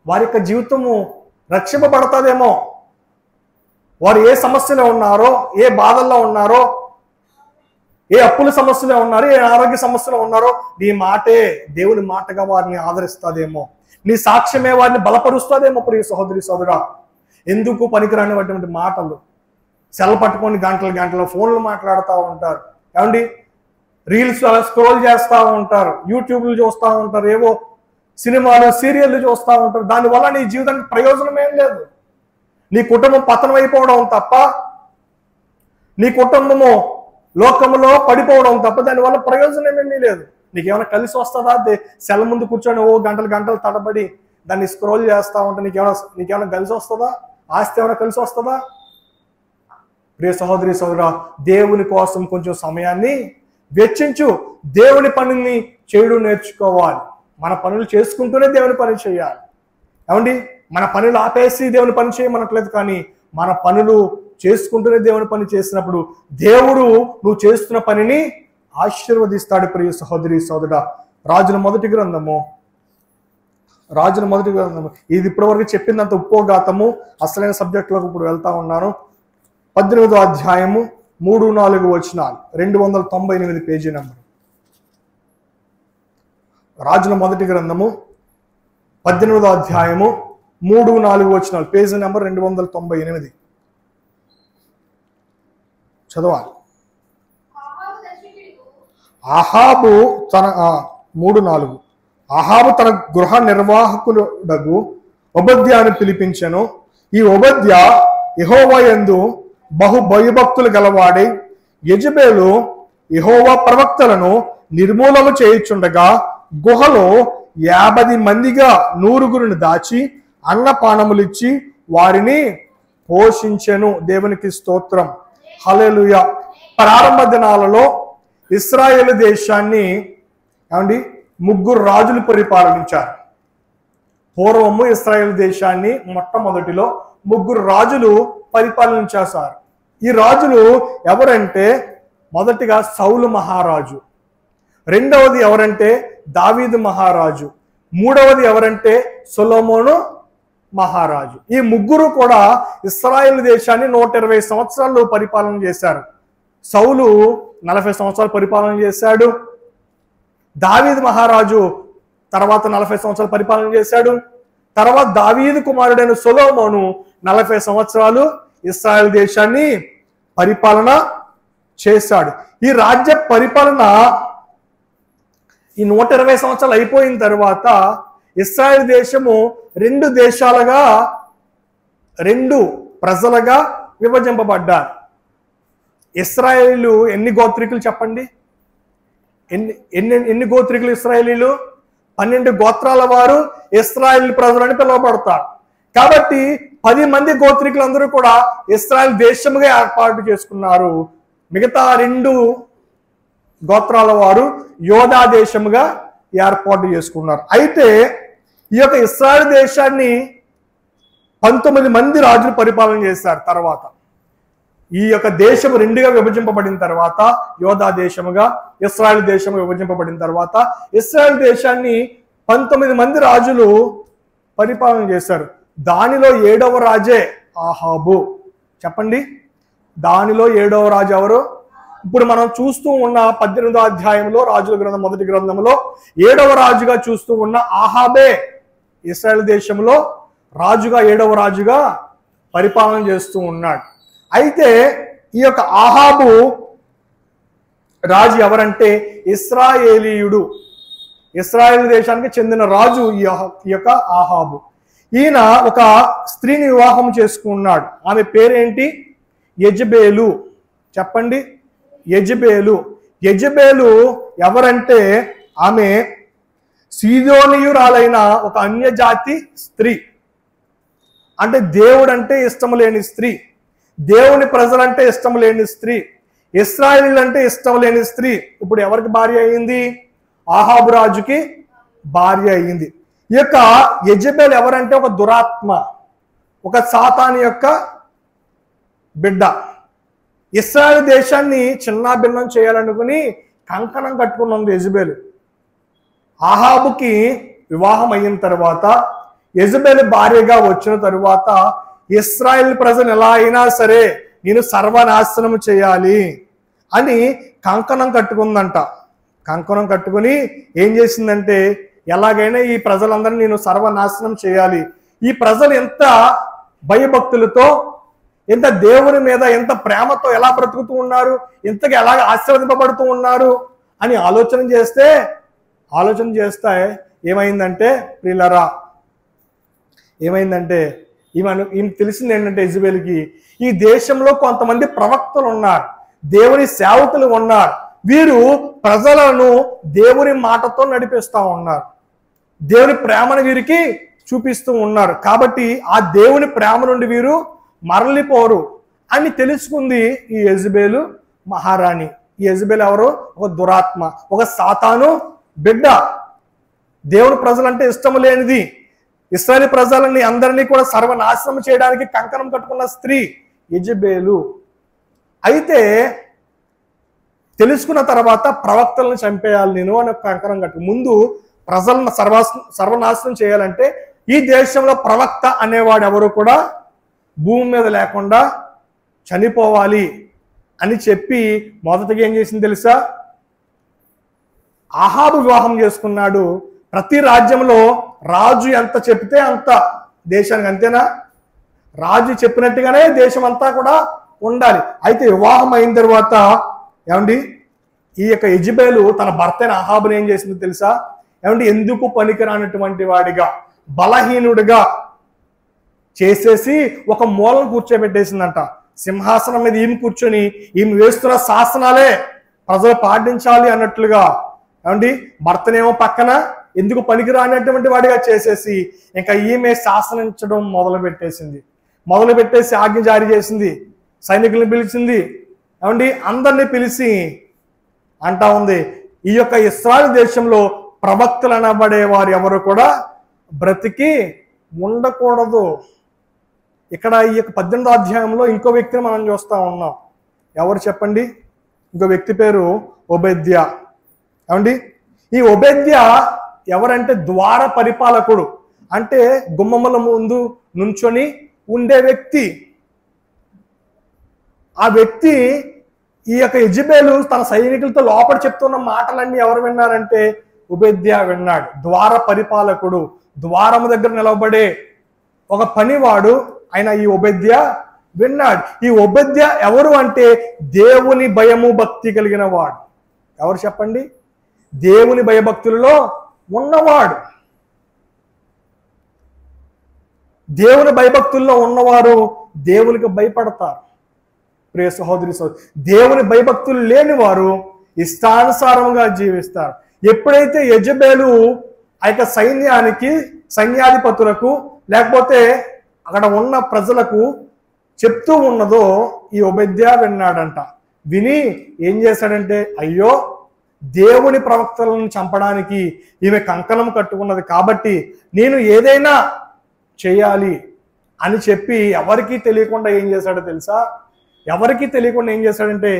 Speaker 1: వారి యొక్క జీవితము రక్షింపబడతాదేమో. వారు ఏ సమస్యలో ఉన్నారో, ఏ బాధల్లో ఉన్నారో, ఏ అప్పుల సమస్యలో ఉన్నారో, ఏ ఆరోగ్య సమస్యలో ఉన్నారో, నీ మాటే దేవుని మాటగా వారిని ఆదరిస్తాదేమో. నీ సాక్ష్యమే వారిని బలపరుస్తాదేమో. ప్రియ సహోదరి సహోదరా, ఎందుకు పనికిరానిటువంటి మాటలు సెల్ పట్టుకొని గంటలు ఫోన్లు మాట్లాడుతూ ఉంటారు. ఏమండి రీల్స్ స్క్రోల్ చేస్తూ ఉంటారు, యూట్యూబ్లు చూస్తూ ఉంటారు, ఏవో సినిమాలు సీరియళ్ళు చూస్తూ ఉంటారు. దానివల్ల నీ జీవితానికి ప్రయోజనం ఏం లేదు. నీ కుటుంబం పతనం అయిపోవడం తప్ప, నీ కుటుంబము లోకములో పడిపోవడం తప్ప దానివల్ల ప్రయోజనం ఏమీ లేదు. నీకేమైనా కలిసి వస్తుందా? సెల్ ముందు కూర్చొని గంటలు గంటలు తడబడి దాన్ని స్క్రోల్ చేస్తా ఉంటే నీకేమైనా కలిసి వస్తుందా? ఆస్తి ఏమైనా కలిసి వస్తుందా? ప్రియ సహోదరి సహోదరా, దేవుని కోసం కొంచెం సమయాన్ని వెచ్చించు. దేవుని పనిని చేయడం నేర్చుకోవాలి. మన పనులు చేసుకుంటూనే దేవుని పని చేయాలి. ఏమండి, మన పనులు ఆపేసి దేవుని పని చేయమనట్లేదు, కానీ మన పనులు చేసుకుంటూనే దేవుని పని చేసినప్పుడు దేవుడు నువ్వు చేస్తున్న పనిని ఆశీర్వదిస్తాడు. ప్రియ సహోదరి సహోదరుడా, రాజుల మొదటి గ్రంథము ఇది ఇప్పటివరకు చెప్పిందంత ఉపోద్ఘాతము. అసలైన సబ్జెక్టులోకి ఇప్పుడు వెళ్తా ఉన్నాను. 18వ అధ్యాయము 3-4 వచనాలు, 298 పేజీ నెంబర్. రాజుల మొదటి గ్రంథము 18వ అధ్యాయము 3-4 వచనాలు, పేజీ నెంబర్ 298. చదవాలి. అహాబు తన 3-4 అహాబు తన గృహ నిర్వాహకుడగు ఓబద్యాను పిలిపించెను. ఈ ఓబద్య యెహోవా యందు బహు భయభక్తులు గలవాడై యెజబెలు యెహోవా ప్రవక్తలను నిర్మూలన చేయుచుండగా గుహలో 50 మందిగా 100 దాచి అన్నపానములిచ్చి వారిని పోషించెను. దేవునికి స్తోత్రం, హల్లెలూయా. ప్రారంభ దినాలలో ఇశ్రాయేలు దేశాన్ని ఏమండి 3 రాజులు పరిపాలించారు. పూర్వము ఇశ్రాయేలు దేశాన్ని మొట్టమొదటిలో 3 రాజులు పరిపాలించేశారు. ఈ రాజులు ఎవరంటే, మొదటిగా సౌలు మహారాజు, రెండవది ఎవరంటే దావీదు మహారాజు, మూడవది ఎవరంటే సొలొమోను మహారాజు. ఈ 3 కూడా ఇశ్రాయేలు దేశాన్ని 120 సంవత్సరాలు పరిపాలన చేశారు. సౌలు 40 సంవత్సరాలు పరిపాలన చేశాడు. దావీదు మహారాజు తర్వాత 40 సంవత్సరాలు పరిపాలన చేశాడు. తర్వాత దావీదు కుమారుడైన సొలొమోను 40 సంవత్సరాలు ఇశ్రాయేల్ దేశాన్ని పరిపాలన చేశాడు. ఈ రాజ్య పరిపాలన ఈ 120 సంవత్సరాలు అయిపోయిన తర్వాత ఇశ్రాయేల్ దేశము 2 దేశాలుగా 2 ప్రజలుగా విభజింపబడ్డారు. ఇశ్రాయేలు ఎన్ని గోత్రికులు చెప్పండి? ఎన్ని గోత్రికులు ఇశ్రాయేలీలు? 12 గోత్రాల వారు ఇశ్రాయేల్ ప్రజలని పిలువబడతారు. కాబట్టి 10 మంది గోత్రికులందరూ కూడా ఇశ్రాయేల్ దేశముగా ఏర్పాటు చేసుకున్నారు. మిగతా 2 గోత్రాల వారు యోధా దేశముగా ఏర్పాటు చేసుకున్నారు. అయితే ఈ యొక్క ఇశ్రాయేల్ దేశాన్ని 19 మంది రాజులు పరిపాలన చేశారు. తర్వాత ఈ యొక్క దేశం 2గా విభజింపబడిన తర్వాత యోధా దేశముగా ఇశ్రాయేల్ దేశము విభజింపబడిన తర్వాత ఇశ్రాయేల్ దేశాన్ని 19 మంది రాజులు పరిపాలన చేశారు. దానిలో 7వ రాజే ఆహాబు. చెప్పండి, దానిలో 7వ రాజు ఎవరు? ఇప్పుడు మనం చూస్తూ ఉన్న 18వ అధ్యాయంలో రాజుల గ్రంథం మొదటి గ్రంథంలో 7వ రాజుగా చూస్తూ ఉన్న ఆహాబే ఇశ్రాయేల్ దేశంలో రాజుగా 7వ రాజుగా పరిపాలన చేస్తూ ఉన్నాడు. అయితే ఈ యొక్క ఆహాబు రాజు ఎవరంటే ఇశ్రాయేలీయుడు, ఇశ్రాయేల్ దేశానికి చెందిన రాజు ఈ యొక్క ఆహాబు. ఈయన ఒక స్త్రీని వివాహం చేసుకున్నాడు. ఆమె పేరేంటి? యెజబెలు. చెప్పండి, యెజబెలు. యెజబెలు ఎవరంటే ఆమె సీదోనీయురాలైన ఒక అన్యజాతి స్త్రీ. అంటే దేవుడు అంటే ఇష్టం లేని స్త్రీ, దేవుని ప్రజలంటే ఇష్టం లేని స్త్రీ, ఇశ్రాయేలీయులు అంటే ఇష్టం లేని స్త్రీ ఇప్పుడు ఎవరికి భార్య అయింది? ఆహాబు రాజుకి భార్య అయింది. ఈ యొక్క యెజబెల్ ఎవరంటే ఒక దురాత్మ, ఒక సాతాను యొక్క బిడ్డ. ఇశ్రాయేల్ దేశాన్ని చిన్నాభిన్నం చేయాలనుకుని కంకణం కట్టుకున్నది యెజబెల్. ఆహాబుకి వివాహం అయిన తర్వాత యెజబెల్ భార్యగా వచ్చిన తరువాత ఇశ్రాయేల్ ప్రజలు ఎలా అయినా సరే నేను సర్వనాశనం చేయాలి అని కంకణం కట్టుకుందంట. కంకణం కట్టుకుని ఏం చేసిందంటే, ఎలాగైనా ఈ ప్రజలందరినీ నేను సర్వనాశనం చేయాలి. ఈ ప్రజలు ఎంత భయభక్తులతో, ఎంత దేవుని మీద ఎంత ప్రేమతో ఎలా బ్రతుకుతూ ఉన్నారు, ఇంతగా ఎలాగ ఆశీర్వదింపబడుతూ ఉన్నారు అని ఆలోచన చేస్తే ఏమైందంటే ప్రియులారా, ఏమైందంటే ఈమె తెలిసింది ఏంటంటే యెజబెలుకి ఈ దేశంలో కొంతమంది ప్రవక్తలు ఉన్నారు, దేవుని సేవకులు ఉన్నారు, వీరు ప్రజలను దేవుని మాటతో నడిపిస్తూ ఉన్నారు, దేవుని ప్రేమను వీరికి చూపిస్తూ ఉన్నారు, కాబట్టి ఆ దేవుని ప్రేమ నుండి వీరు మరలిపోరు అని తెలుసుకుంది ఈ యెజబెలు మహారాణి. ఈ యెజబెలు ఎవరు? ఒక దురాత్మ, ఒక సాతాను బిడ్డ. దేవుని ప్రజలంటే ఇష్టం లేనిది, ఇశ్రాయేలు ప్రజలని అందరినీ కూడా సర్వనాశనం చేయడానికి కంకణం కట్టుకున్న స్త్రీ యెజబెలు. అయితే తెలుసుకున్న తర్వాత ప్రవక్తలను చంపేయాలి నేను అని కంకణం కట్టు. ముందు ప్రజలను సర్వనాశనం చేయాలంటే ఈ దేశంలో ప్రవక్త అనేవాడు ఎవరు కూడా భూమి మీద లేకుండా చనిపోవాలి అని చెప్పి మొదటగా ఏం చేసింది తెలుసా? అహాబు వివాహం చేసుకున్నాడు. ప్రతి రాజ్యంలో రాజు ఎంత చెప్తే అంత దేశానికి, అంతేనా? రాజు చెప్పినట్టుగానే దేశం అంతా కూడా ఉండాలి. అయితే వివాహం అయిన తర్వాత ఏమండి ఈ యొక్క యెజబెలు తన భర్త అయిన అహాబుని ఏం చేసిందో తెలుసా? ఏమండి ఎందుకు పనికిరానటువంటి వాడిగా, బలహీనుడిగా చేసేసి ఒక మూలను కూర్చోబెట్టేసిందంట. సింహాసనం మీద ఈమె కూర్చొని ఈమె వేస్తున్న శాసనాలే ప్రజలు పాటించాలి అన్నట్లుగా, ఏమండి భర్తనేమో పక్కన ఎందుకు పనికిరానటువంటి వాడిగా చేసేసి ఇంకా ఈమె శాసనించడం మొదలు పెట్టేసి ఆజ్ఞ జారీ చేసింది, సైనికులను పిలిచింది, ఏమండి అందరినీ పిలిచి అంటా ఉంది, ఈ యొక్క ఇశ్రాయేలు దేశంలో ప్రవక్తలు అనబడే వారు ఎవరు కూడా బ్రతికి ఉండకూడదు. ఇక్కడ ఈ యొక్క 18వ అధ్యాయంలో ఇంకో వ్యక్తిని మనం చూస్తూ ఉన్నాం. ఎవరు చెప్పండి? ఇంకో వ్యక్తి పేరు ఓబేద్యా. ఏమండి ఈ ఓబేద్యా ఎవరంటే ద్వార పరిపాలకుడు, అంటే గుమ్మముల ముందు నుంచొని ఉండే వ్యక్తి. ఆ వ్యక్తి ఈ యొక్క యెజబెలు తన సైనికులతో లోపల చెప్తున్న మాటలన్నీ ఎవరు విన్నారంటే ఓబేద్యా విన్నాడు. ద్వార పరిపాలకుడు, ద్వారము దగ్గర నిలబడే ఒక పనివాడు ఆయన ఈ ఓబేద్యా విన్నాడు. ఈ ఓబేద్యా ఎవరు అంటే దేవుని భయము భక్తి కలిగిన వాడు. ఎవరు చెప్పండి? దేవుని భయభక్తులలో ఉన్నవాడు. దేవుని భయభక్తుల్లో ఉన్నవారు దేవునికి భయపడతారు. ప్రియ సహోదరి సహోదరు, దేవుని భయభక్తులు లేని వారు ఇష్టానుసారంగా జీవిస్తారు. ఎప్పుడైతే యెజబెలు ఆ యొక్క సైన్యానికి, సైన్యాధిపతులకు లేకపోతే అక్కడ ఉన్న ప్రజలకు చెప్తూ ఉన్నదో ఈ ఓబేద్యా విన్నాడంట. విని ఏం చేశాడంటే, అయ్యో దేవుని ప్రవక్తలను చంపడానికి ఈమె కంకణం కట్టుకున్నది కాబట్టి నేను ఏదైనా చేయాలి అని చెప్పి ఎవరికీ తెలియకుండా ఏం చేశాడో తెలుసా? ఎవరికీ తెలియకుండా ఏం చేశాడంటే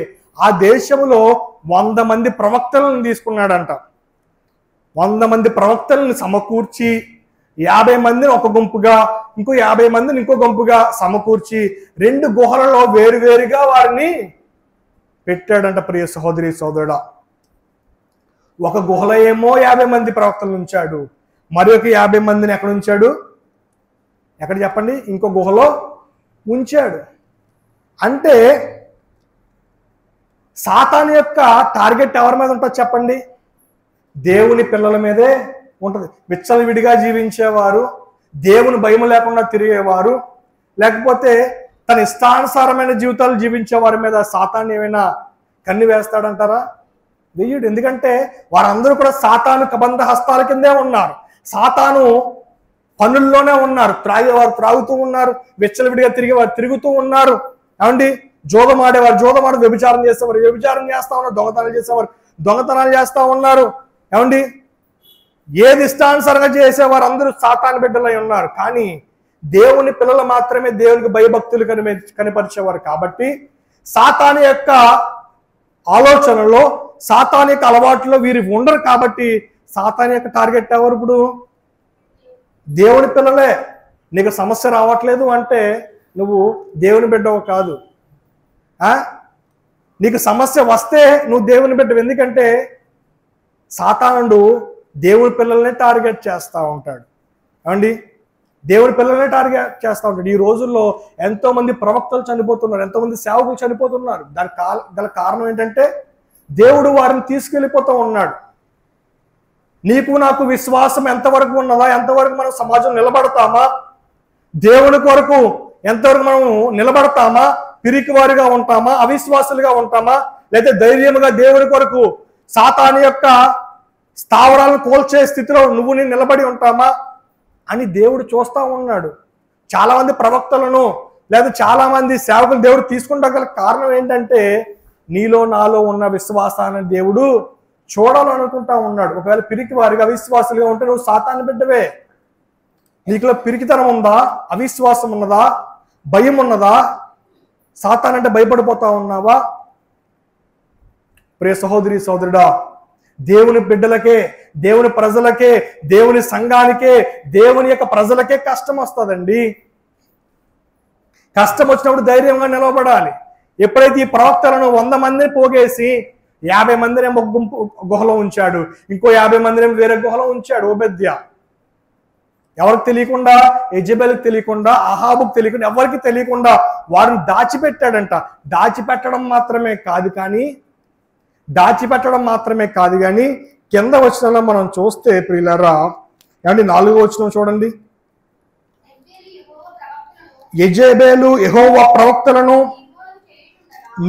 Speaker 1: ఆ దేశంలో 100 మంది ప్రవక్తలను తీసుకున్నాడంట. 100 మంది ప్రవక్తలను సమకూర్చి 50 మందిని ఒక గుంపుగా, ఇంకో 50 మందిని ఇంకో గుంపుగా సమకూర్చి 2 గుహలలో వేరువేరుగా వారిని పెట్టాడంట. ప్రియ సహోదరి సోదరుడా, ఒక గుహలో ఏమో 50 మంది ప్రవక్తలు ఉంచాడు, మరి ఒక 50 మందిని ఎక్కడ ఉంచాడు? ఎక్కడ చెప్పండి? ఇంకో గుహలో ఉంచాడు. అంటే సాతాను యొక్క టార్గెట్ ఎవరి మీద ఉంటుంది చెప్పండి? దేవుని పిల్లల మీదే ఉంటుంది. విచ్చలవిడిగా జీవించేవారు, దేవుని భయం లేకుండా తిరిగేవారు, లేకపోతే తన ఇష్టానుసారమైన జీవితాలు జీవించే వారి మీద సాతాను ఏమైనా కన్ను వేస్తాడంటారా? వెయ్యుడు. ఎందుకంటే వారందరూ కూడా సాతాను కబంధ హస్తాల కిందే ఉన్నారు. సాతాను పనుల్లోనే ఉన్నారు. త్రాగేవారు త్రాగుతూ ఉన్నారు, విచ్చలవిడిగా తిరిగేవారు తిరుగుతూ ఉన్నారు. ఏమండి జోదమాడేవారు జోదమాడు, వ్యభిచారం చేసేవారు వ్యభిచారం చేస్తా ఉన్నారు, దొంగతనాలు చేసేవారు దొంగతనాలు చేస్తా ఉన్నారు. ఏమండి ఏది ఇష్టానుసారంగా చేసేవారు అందరూ సాతాను బిడ్డలై ఉన్నారు. కానీ దేవుని పిల్లలు మాత్రమే దేవునికి భయభక్తులు కనిపరిచేవారు. కాబట్టి సాతాను యొక్క ఆలోచనలో, సాతాను యొక్క అలవాటులో వీరు ఉండరు. కాబట్టి సాతాను యొక్క టార్గెట్ ఎవరు? ఇప్పుడు దేవుని పిల్లలే. నీకు సమస్య రావట్లేదు అంటే నువ్వు దేవుని బిడ్డవు కాదు. నీకు సమస్య వస్తే నువ్వు దేవుని బిడ్డవు. ఎందుకంటే సాతానుడు దేవుని పిల్లల్ని టార్గెట్ చేస్తూ ఉంటాడు. ఏమండి దేవుని పిల్లల్ని టార్గెట్ చేస్తూ ఉంటాడు. ఈ రోజుల్లో ఎంతో మంది ప్రవక్తలు చనిపోతున్నారు, ఎంతో మంది సేవకులు చనిపోతున్నారు. దానికి గల కారణం ఏంటంటే దేవుడు వారిని తీసుకెళ్ళిపోతూ ఉన్నాడు. నీకు నాకు విశ్వాసం ఎంతవరకు ఉన్నదా? ఎంతవరకు మనం సమాజం నిలబడతామా? దేవుని కొరకు ఎంతవరకు మనము నిలబడతామా? పిరికివారిగా ఉంటామా? అవిశ్వాసులుగా ఉంటామా? లేదా ధైర్యముగా దేవుని కొరకు సాతాను యొక్క స్థావరాలను కోల్చే స్థితిలో నువ్వు నేను నిలబడి ఉంటామా అని దేవుడు చూస్తూ ఉన్నాడు. చాలా మంది ప్రవక్తలను లేదా చాలా మంది సేవకులు దేవుడు తీసుకుంటా గల కారణం ఏంటంటే నీలో నాలో ఉన్న విశ్వాసాన్ని దేవుడు చూడాలనుకుంటా ఉన్నాడు. ఒకవేళ పిరికి వారిగా అవిశ్వాసులుగా ఉంటే నువ్వు సాతాను బిడ్డవే. నీకులో పిరికితనం ఉందా? అవిశ్వాసం ఉన్నదా? భయం ఉన్నదా? సాతాను అంటే భయపడిపోతా ఉన్నావా? ప్రియ సహోదరి సహోదరుడా, దేవుని బిడ్డలకే, దేవుని ప్రజలకే, దేవుని సంఘానికే, దేవుని యొక్క ప్రజలకే కష్టం వస్తుందండి. కష్టం వచ్చినప్పుడు ధైర్యంగా నిలబడాలి. ఎప్పుడైతే ఈ ప్రవక్తలను 100 మందిని పోగేసి 50 మందిని ఒక గుహలో ఉంచాడు, ఇంకో 50 మందిని వేరే గుహలో ఉంచాడు. ఓబేద్యా ఎవరికి తెలియకుండా, యెజెబెలుకి తెలియకుండా, అహాబుకు తెలియకుండా, ఎవరికి తెలియకుండా వారిని దాచిపెట్టాడంట. దాచిపెట్టడం మాత్రమే కాదు కానీ కింద వచనంలో మనం చూస్తే ప్రియులారా, ఏమండి 4వ వచనం చూడండి. యెజెబెలు యెహోవా ప్రవక్తలను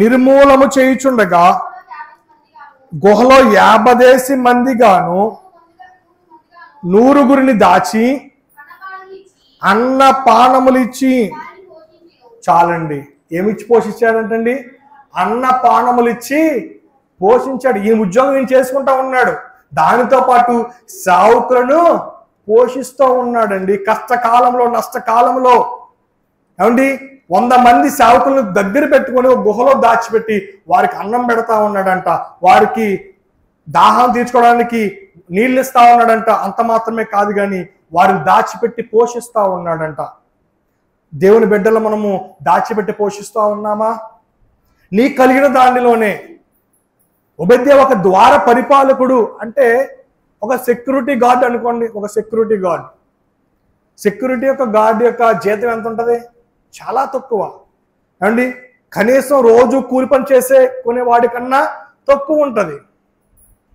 Speaker 1: నిర్మూలము చేయుచుండగా గుహలో 50 మందిగాను 100 దాచి అన్నపానములు ఇచ్చి, చాలండి, ఏమిచ్చి పోషించాడంటండి? అన్నపానములు ఇచ్చి పోషించాడు. ఈ ఉద్యోగం నేను చేసుకుంటా ఉన్నాడు, దానితో పాటు సేవకులను పోషిస్తూ ఉన్నాడండి. కష్టకాలంలో, నష్టకాలంలో ఏమండి 100 మంది సేవకులను దగ్గర పెట్టుకొని ఒక గుహలో దాచిపెట్టి వారికి అన్నం పెడతా ఉన్నాడంట, వారికి దాహం తీర్చుకోవడానికి నీళ్ళు ఇస్తా ఉన్నాడంట. అంత మాత్రమే కాదు కానీ వారిని దాచిపెట్టి పోషిస్తా ఉన్నాడంట. దేవుని బిడ్డలు మనము దాచిపెట్టి పోషిస్తూ ఉన్నామా? నీ కలిగిన దానిలోనే. ఓబేద్యా ఒక ద్వార పరిపాలకుడు అంటే ఒక సెక్యూరిటీ గార్డ్ అనుకోండి. ఒక సెక్యూరిటీ యొక్క గార్డ్ యొక్క జీతం ఎంత ఉంటుంది? చాలా తక్కువ అండి. కనీసం రోజు కూలి పని చేసే కొనేవాడి కన్నా తక్కువ ఉంటుంది.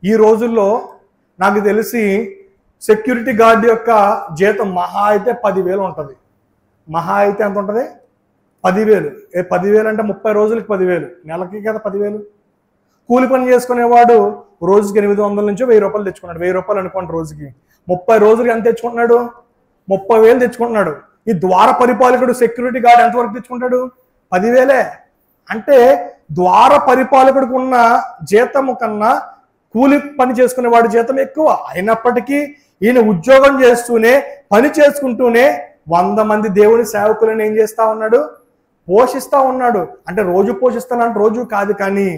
Speaker 1: ఈ రోజుల్లో నాకు తెలిసి సెక్యూరిటీ గార్డ్ యొక్క జీతం మహా అయితే 10,000 ఉంటుంది. మహా అయితే ఎంత ఉంటుంది? 10,000. 10,000 అంటే 30 రోజులకి 10,000, నెలకి కదా 10,000. కూలి పని చేసుకునేవాడు రోజుకి 800 నుంచి 1,000 రూపాయలు తెచ్చుకున్నాడు. 1,000 రూపాయలు అనుకోండి రోజుకి. 30 రోజులకి ఎంత తెచ్చుకుంటున్నాడు? 30,000 తెచ్చుకుంటున్నాడు. ఈ ద్వార పరిపాలకుడు సెక్యూరిటీ గార్డ్ ఎంతవరకు తెచ్చుకుంటాడు? 10,000. అంటే ద్వార పరిపాలకుడికి ఉన్న జీతము కన్నా కూలి పని చేసుకునేవాడి జీతం ఎక్కువ. అయినప్పటికీ ఈయన ఉద్యోగం చేస్తూనే, పని చేసుకుంటూనే 100 మంది దేవుని సేవకులను ఏం చేస్తా ఉన్నాడు? పోషిస్తా ఉన్నాడు. అంటే రోజు పోషిస్తానంటే రోజు కాదు కానీ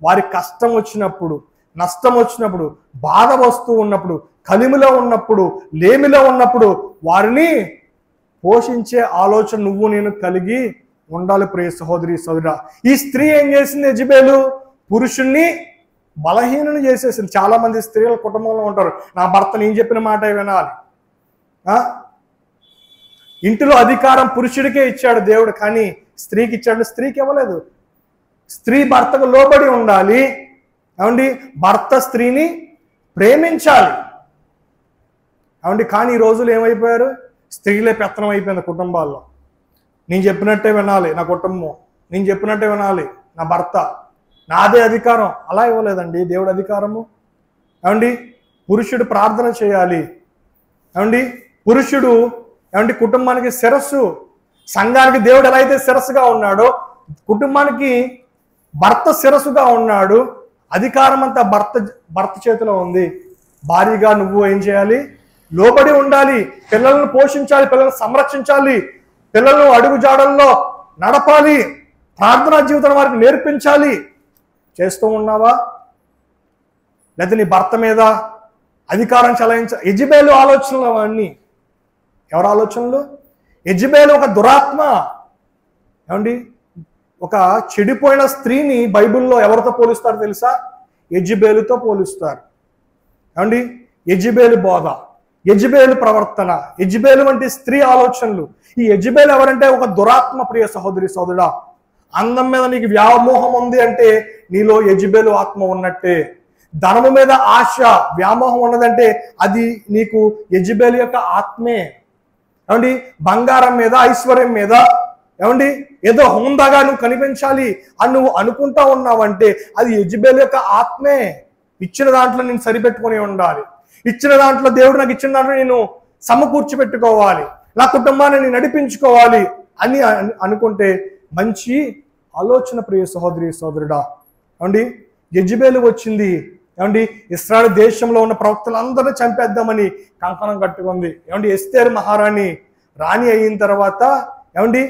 Speaker 1: వారి కష్టం వచ్చినప్పుడు, నష్టం వచ్చినప్పుడు, బాధ వస్తూ ఉన్నప్పుడు, కలిమిలో ఉన్నప్పుడు, లేమిలో ఉన్నప్పుడు వారిని పోషించే ఆలోచన నువ్వు నేను కలిగి ఉండాలి. ప్రియ సహోదరి సోదరా, ఈ స్త్రీ ఏం చేసింది? యెజెబెలు పురుషుణ్ణి బలహీనను చేసేసింది. చాలా మంది స్త్రీల కుటుంబంలో ఉంటారు, నా భర్త నేను చెప్పిన మాట వినాలి. ఇంటిలో అధికారం పురుషుడికే ఇచ్చాడు దేవుడు, కానీ స్త్రీకి ఇచ్చాడు, స్త్రీకి ఇవ్వలేదు. స్త్రీ భర్తకు లోబడి ఉండాలి. ఏమండి? భర్త స్త్రీని ప్రేమించాలి. ఏమండి? కానీ ఈ రోజులు ఏమైపోయారు? స్త్రీలే పెత్తనం అయిపోయింది కుటుంబాల్లో. నేను చెప్పినట్టే వినాలి నా కుటుంబం, నేను చెప్పినట్టే వినాలి నా భర్త, నాదే అధికారం. అలా ఇవ్వలేదండి దేవుడు అధికారము. ఏమండి? పురుషుడు ప్రార్థన చేయాలి. ఏమండి? పురుషుడు ఏమండి కుటుంబానికి శిరస్సు. సంఘానికి దేవుడు ఎలా అయితే శిరస్సుగా ఉన్నాడో కుటుంబానికి భర్త శిరస్సుగా ఉన్నాడు. అధికారం అంతా భర్త చేతిలో ఉంది. భారీగా నువ్వు ఏం చేయాలి? లోబడి ఉండాలి. పిల్లలను పోషించాలి, పిల్లలను సంరక్షించాలి, పిల్లలను అడుగుజాడల్లో నడపాలి, ప్రార్థనా జీవితం వారికి నేర్పించాలి. చేస్తూ ఉన్నావా? లేదా నీ భర్త మీద అధికారం చలాయించాలి? యెజెబెలు ఆలోచనలు అవన్నీ. ఎవరి ఆలోచనలు? యెజెబెలు ఒక దురాత్మ. ఏమండి? ఒక చెడిపోయిన స్త్రీని బైబిల్లో ఎవరితో పోలుస్తారు తెలుసా? యెజెబెలుతో పోలుస్తారు. ఏమండి? యెజెబెలు బోధ, యెజెబెలు ప్రవర్తన, యెజెబెలు వంటి స్త్రీ ఆలోచనలు. ఈ యెజెబెలు ఎవరంటే ఒక దురాత్మ. ప్రియ సహోదరి సోదరుడా, అందం మీద నీకు వ్యామోహం ఉంది అంటే నీలో యెజెబెలు ఆత్మ ఉన్నట్టే. ధనము మీద ఆశ, వ్యామోహం ఉన్నదంటే అది నీకు యెజెబెలు యొక్క ఆత్మే. ఏమండి బంగారం మీద, ఐశ్వర్యం మీద, ఏమండి ఏదో హోందాగా నువ్వు కనిపించాలి అని నువ్వు అనుకుంటా ఉన్నావంటే అది యెజబెల్ యొక్క ఆత్మే. ఇచ్చిన దాంట్లో నేను సరిపెట్టుకొని ఉండాలి, ఇచ్చిన దాంట్లో దేవుడు నాకు ఇచ్చిన దాంట్లో నేను సమకూర్చి పెట్టుకోవాలి, నా కుటుంబాన్ని నేను నడిపించుకోవాలి అని అనుకుంటే మంచి ఆలోచన ప్రియ సహోదరి సోదరుడా. ఏమండి యెజబెల్ వచ్చింది, ఏమండి ఇశ్రాయేలు దేశంలో ఉన్న ప్రవక్తలందరినీ చంపేద్దామని కంకణం కట్టుకుంది. ఏమండి ఎస్తేరు మహారాణి రాణి అయిన తర్వాత ఏమండి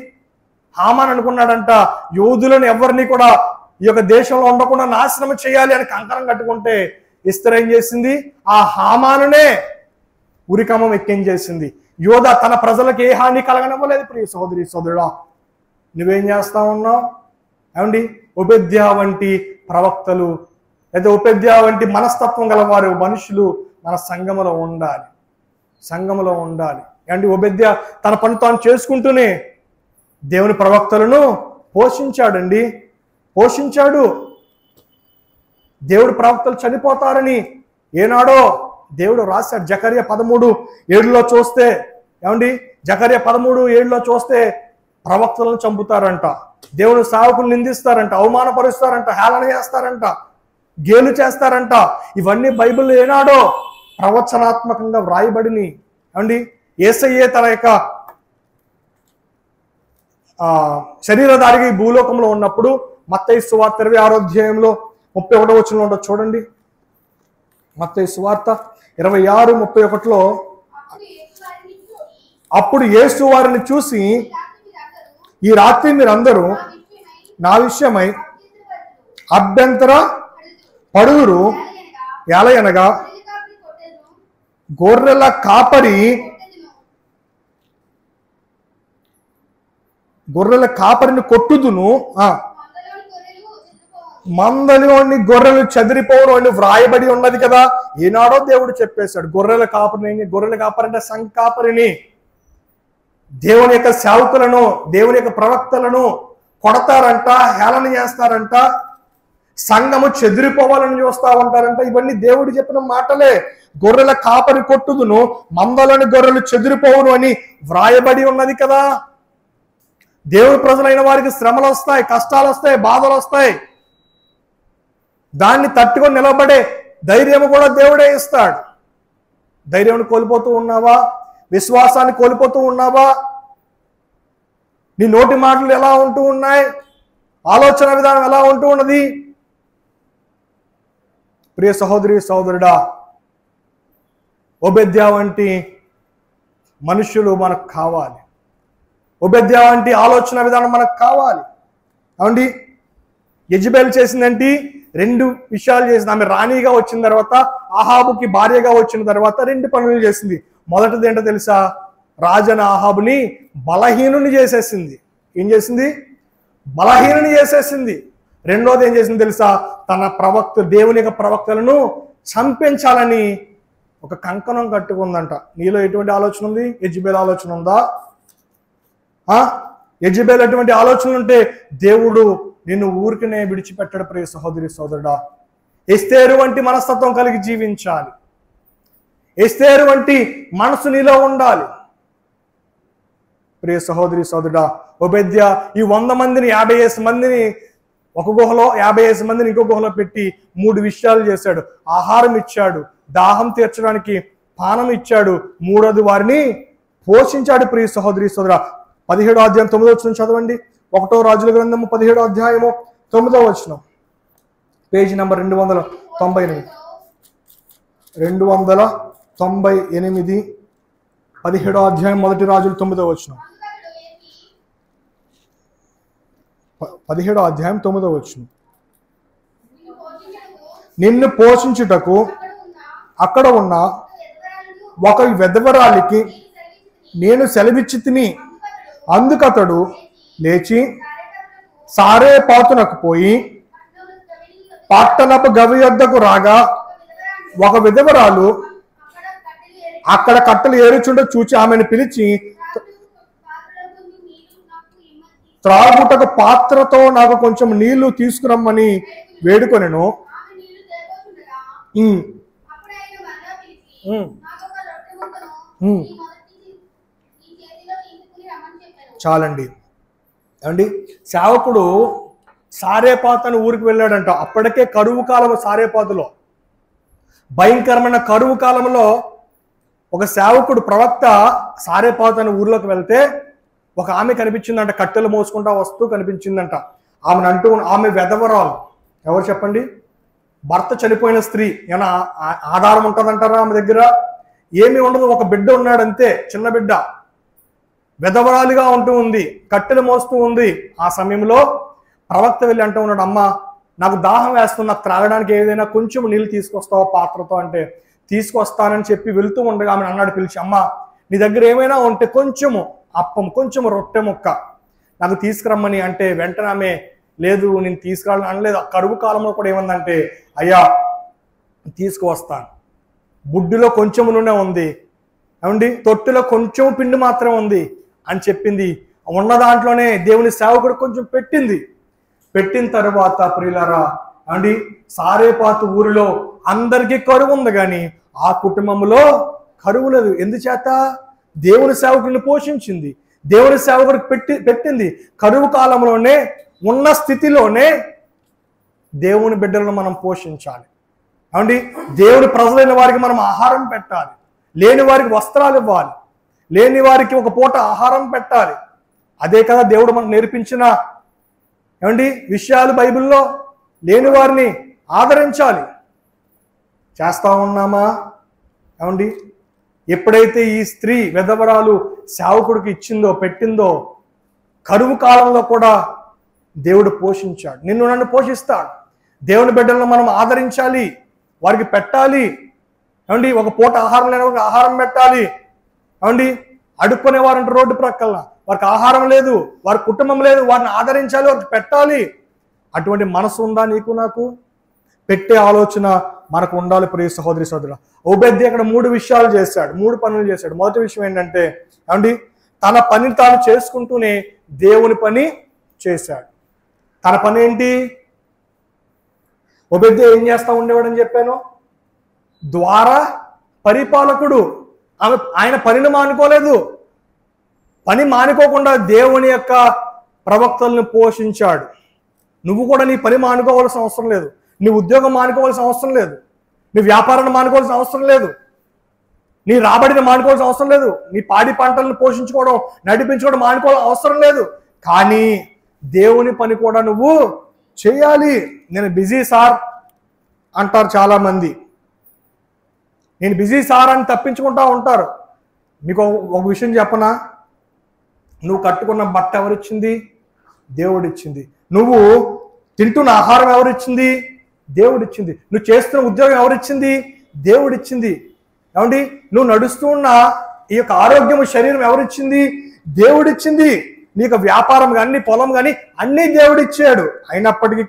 Speaker 1: హామాన్ అనుకున్నాడంట యోధులను ఎవరిని కూడా ఈ యొక్క దేశంలో ఉండకుండా నాశనం చేయాలి అని కంకణం కట్టుకుంటే ఎస్తేరు ఏం చేసింది, ఆ హామానునే ఉరికమ్మం ఎక్కించేసింది. యోధ తన ప్రజలకు ఏ హాని కలగనివ్వలేదు. ప్రియ సహోదరి సోదరుడా, నువ్వేం చేస్తా ఉన్నావు? ఏమండి ఓబేద్యా వంటి ప్రవక్తలు లేదా ఓబేద్యా వంటి మనస్తత్వం గలవారు మనుషులు మన సంఘములో ఉండాలి, సంఘములో ఉండాలి. ఏమండి ఓబేద్యా తన పని తాను చేసుకుంటూనే దేవుని ప్రవక్తలను పోషించాడండి, పోషించాడు. దేవుడు ప్రవక్తలు చనిపోతారని ఏనాడో దేవుడు రాశాడు. జకర్యా 13:7 చూస్తే, ఏమండి జకర్యా 13:7 చూస్తే ప్రవక్తలను చంపుతారంట, దేవుని సేవకులు నిందిస్తారంట, అవమానపరుస్తారంట, హేళన చేస్తారంట, గేలు చేస్తారంట. ఇవన్నీ బైబిల్లో ఏనాడో ప్రవచనాత్మకంగా వ్రాయబడిని. ఏమండి యేసయ్యే తన యొక్క శరీరధారిగా ఈ భూలోకంలో ఉన్నప్పుడు మత్తయి సువార్త 26వ అధ్యాయంలో 31వ వచనంలో ఉండదు చూడండి. మత్తయి సువార్త 26:31 అప్పుడు యేసు వారిని చూసి, ఈ రాత్రి మీరందరూ నా విషయమై అభ్యంతర పడుదురు, ఎలయనగా గొర్రెల కాపరిని కొట్టుదును, మందలోని గొర్రెలు చెదిరిపోవడం అని వ్రాయబడి ఉన్నది కదా. ఈనాడో దేవుడు చెప్పేశాడు గొర్రెల కాపరిని. గొర్రెల కాపరి అంటే సంఘ కాపరిని, దేవుని యొక్క సేవకులను, దేవుని యొక్క ప్రవక్తలను కొడతారంట, హేళన చేస్తారంట, సంఘము చెదిరిపోవాలని చూస్తా ఉంటారంట. ఇవన్నీ దేవుడు చెప్పిన మాటలే. గొర్రెల కాపరి కొట్టుదును, మందలోని గొర్రెలు చెదిరిపోవును అని వ్రాయబడి ఉన్నది కదా. దేవుని ప్రజలైన వారికి శ్రమలు వస్తాయి, కష్టాలు వస్తాయి, బాధలు వస్తాయి. దాన్ని తట్టుకొని నిలబడే ధైర్యం కూడా దేవుడే ఇస్తాడు. ధైర్యాన్ని కోల్పోతూ ఉన్నావా? విశ్వాసాన్ని కోల్పోతూ ఉన్నావా? నీ నోటి మాటలు ఎలా ఉంటూ ఉన్నాయి? ఆలోచన విధానం ఎలా ఉంటూ ఉన్నది? ప్రియ సహోదరి సహోదరుడా, ఓబేద్యా వంటి మనుషులు మనకు కావాలి, ఓబేద్యా వంటి ఆలోచన విధానం మనకు కావాలి. అవునండి యెజబెల్ చేసిందంటే 2 విషయాలు చేసింది. ఆమె రాణిగా వచ్చిన తర్వాత, ఆహాబుకి భార్యగా వచ్చిన తర్వాత 2 పనులు చేసింది. మొదటిది ఏంటో తెలుసా? రాజన ఆహాబుని బలహీనుని చేసేసింది. ఏం చేసింది? బలహీనుని చేసేసింది. రెండోది ఏం చేసింది తెలుసా? తన దేవుని యొక్క ప్రవక్తలను చంపించాలని ఒక కంకణం కట్టుకుందంట. నీలో ఎటువంటి ఆలోచన ఉంది? యెజబెల్ ఆలోచన ఉందా? యెజబెల్ అటువంటి ఆలోచనలు ఉంటే దేవుడు నిన్ను ఊరికనే విడిచిపెట్టడు. ప్రియ సహోదరి సోదరుడా, ఎస్తేరు వంటి మనస్తత్వం కలిగి జీవించాలి. ఎస్తేరు వంటి మనసు నీలో ఉండాలి. ప్రియ సహోదరి సోదరుడా, ఓబేద్యా ఈ 100 మందిని 50 మందిని ఒక గుహలో, 50 మందిని ఇంకో గుహలో పెట్టి 3 విషయాలు చేశాడు. ఆహారం ఇచ్చాడు, దాహం తీర్చడానికి పానం ఇచ్చాడు, మూడోది వారిని పోషించాడు. ప్రియ సహోదరి సోదరా, 17వ అధ్యాయం 9వ వచనం చదవండి. 1వ రాజుల గ్రంథము 17వ అధ్యాయము 9వ వచనం, పేజీ నంబర్ 298. 298, 17వ అధ్యాయం 1 రాజులు 9వ వచనం. 17వ అధ్యాయం 9వ వచనం. నిన్ను పోషించుటకు అక్కడ ఉన్న ఒక విధవరాలికి నేను సెలవిచ్చితిని. అందుకతడు లేచి సారేపాతునకు పోయి పట్టణపు గవి యొద్దకు రాగా ఒక విధవరాలు అక్కడ కట్టెలు ఏరుచుండ చూచి ఆమెను పిలిచి, త్రాగుటకు పాత్రతో నాకు కొంచెం నీళ్లు తీసుకురమ్మని వేడుకొనెను. చాలండి. ఏమండి, సేవకుడు సారేపాతు అని ఊరికి వెళ్ళాడంట. అప్పటికే కరువు కాలం సారేపాతులో, భయంకరమైన కరువు కాలంలో ఒక సేవకుడు ప్రవక్త సారేపాతు అనే ఊర్లోకి వెళ్తే ఒక ఆమె కనిపించిందంట, కట్టెలు మోసుకుంటా వస్తూ కనిపించిందంట. ఆమె వెధవరాలు. ఎవరు చెప్పండి? భర్త చనిపోయిన స్త్రీ. ఏమైనా ఆధారం ఉంటుందంటారా ఆమె దగ్గర? ఏమీ ఉండదు. ఒక బిడ్డ ఉన్నాడంతే, చిన్న బిడ్డ. వెధవరాలుగా ఉంటూ ఉంది, కట్టెలు మోస్తూ ఉంది. ఆ సమయంలో ప్రవక్త వెళ్ళి అంటూ ఉన్నాడు, అమ్మ నాకు దాహం వేస్తుంది, నాకు త్రాగడానికి ఏదైనా కొంచెం నీళ్ళు తీసుకొస్తావా పాత్రతో అంటే, తీసుకొస్తానని చెప్పి వెళ్తూ ఉండగా ఆమె అన్నాడు పిలిచి, అమ్మ నీ దగ్గర ఏమైనా ఉంటే కొంచెము అప్పం, కొంచెము రొట్టె ముక్క నాకు తీసుకురమ్మని అంటే, వెంటనే ఆమె లేదు నేను తీసుకురాలని అనలేదు. ఆ కరువు కాలంలో కూడా ఏమందంటే, అయ్యా తీసుకువస్తాను, బుడ్డిలో కొంచెము నూనె ఉంది, ఏమండి తొట్టిలో కొంచెం పిండి మాత్రమే ఉంది అని చెప్పింది. ఉన్న దాంట్లోనే దేవుని సేవకుడు కొంచెం పెట్టింది. పెట్టిన తర్వాత ప్రియులారా, అండి సారేపాతు ఊరిలో అందరికీ కరువు ఉంది, కానీ ఆ కుటుంబంలో కరువు లేదు. ఎందుచేత? దేవుని సేవకుడిని పోషించింది, దేవుని సేవకుడికి పెట్టింది. కరువు కాలంలోనే, ఉన్న స్థితిలోనే దేవుని బిడ్డలను మనం పోషించాలి. ఏమండి, దేవుని ప్రజలైన వారికి మనం ఆహారం పెట్టాలి, లేని వారికి వస్త్రాలు ఇవ్వాలి, లేని వారికి ఒక పూట ఆహారం పెట్టాలి. అదే కదా దేవుడు మనకు నేర్పించిన ఏమండి విషయాలు బైబిల్లో. లేని వారిని ఆదరించాలి. చేస్తా ఉన్నామా? ఏమండి, ఎప్పుడైతే ఈ స్త్రీ విధవరాలు సేవకుడికి ఇచ్చిందో, పెట్టిందో, కరువు కాలంలో కూడా దేవుడు పోషించాడు. నిన్ను నన్ను పోషిస్తాడు. దేవుని బిడ్డలను మనం ఆదరించాలి, వారికి పెట్టాలి. ఏమండి, ఒక పూట ఆహారం లేని వారికి ఆహారం పెట్టాలి. ఏమండి, అడుక్కునేవారంటే రోడ్డు ప్రక్కల, వారికి ఆహారం లేదు, వారి కుటుంబం లేదు, వారిని ఆదరించాలి, వారికి పెట్టాలి. అటువంటి మనసు ఉందా నీకు నాకు? పెట్టే ఆలోచన మనకు ఉండాలి. ప్రియ సహోదరి సోదరులు, ఓబేద్య అక్కడ 3 విషయాలు చేశాడు, 3 పనులు చేశాడు. మొదటి విషయం ఏంటంటే, ఏమండి తన పని తాను చేసుకుంటూనే దేవుని పని చేశాడు. తన పని ఏంటి? ఓబేద్య ఏం చేస్తా ఉండేవాడని చెప్పాను? ద్వారా పరిపాలకుడు. ఆయన పనిని మానుకోలేదు. పని మానుకోకుండా దేవుని యొక్క ప్రవక్తలను పోషించాడు. నువ్వు కూడా నీ పని మానుకోవాల్సిన అవసరం లేదు, నీ ఉద్యోగం మానుకోవాల్సిన అవసరం లేదు, నీ వ్యాపారాన్ని మానుకోవాల్సిన అవసరం లేదు, నీ రాబడిని మానుకోవాల్సిన అవసరం లేదు, నీ పాడి పంటలను పోషించుకోవడం, నడిపించుకోవడం మానుకోవాల్సిన అవసరం లేదు. కానీ దేవుని పని కూడా నువ్వు చేయాలి. నేను బిజీ సార్ అంటారు చాలామంది. నేను బిజీ సార్ అని తప్పించుకుంటా ఉంటారు. మీకు ఒక విషయం చెప్పనా? నువ్వు కట్టుకున్న బట్ట ఎవరిచ్చింది? దేవుడిచ్చింది. నువ్వు తింటున్న ఆహారం ఎవరిచ్చింది? దేవుడిచ్చింది. నువ్వు చేస్తున్న ఉద్యోగం ఎవరిచ్చింది? దేవుడిచ్చింది. ఏమండి, నువ్వు నడుస్తున్న ఈ యొక్క ఆరోగ్యము, శరీరం ఎవరిచ్చింది? దేవుడిచ్చింది. నీకు వ్యాపారం కానీ, పొలం కానీ అన్నీ దేవుడిచ్చాడు. అయినప్పటికీ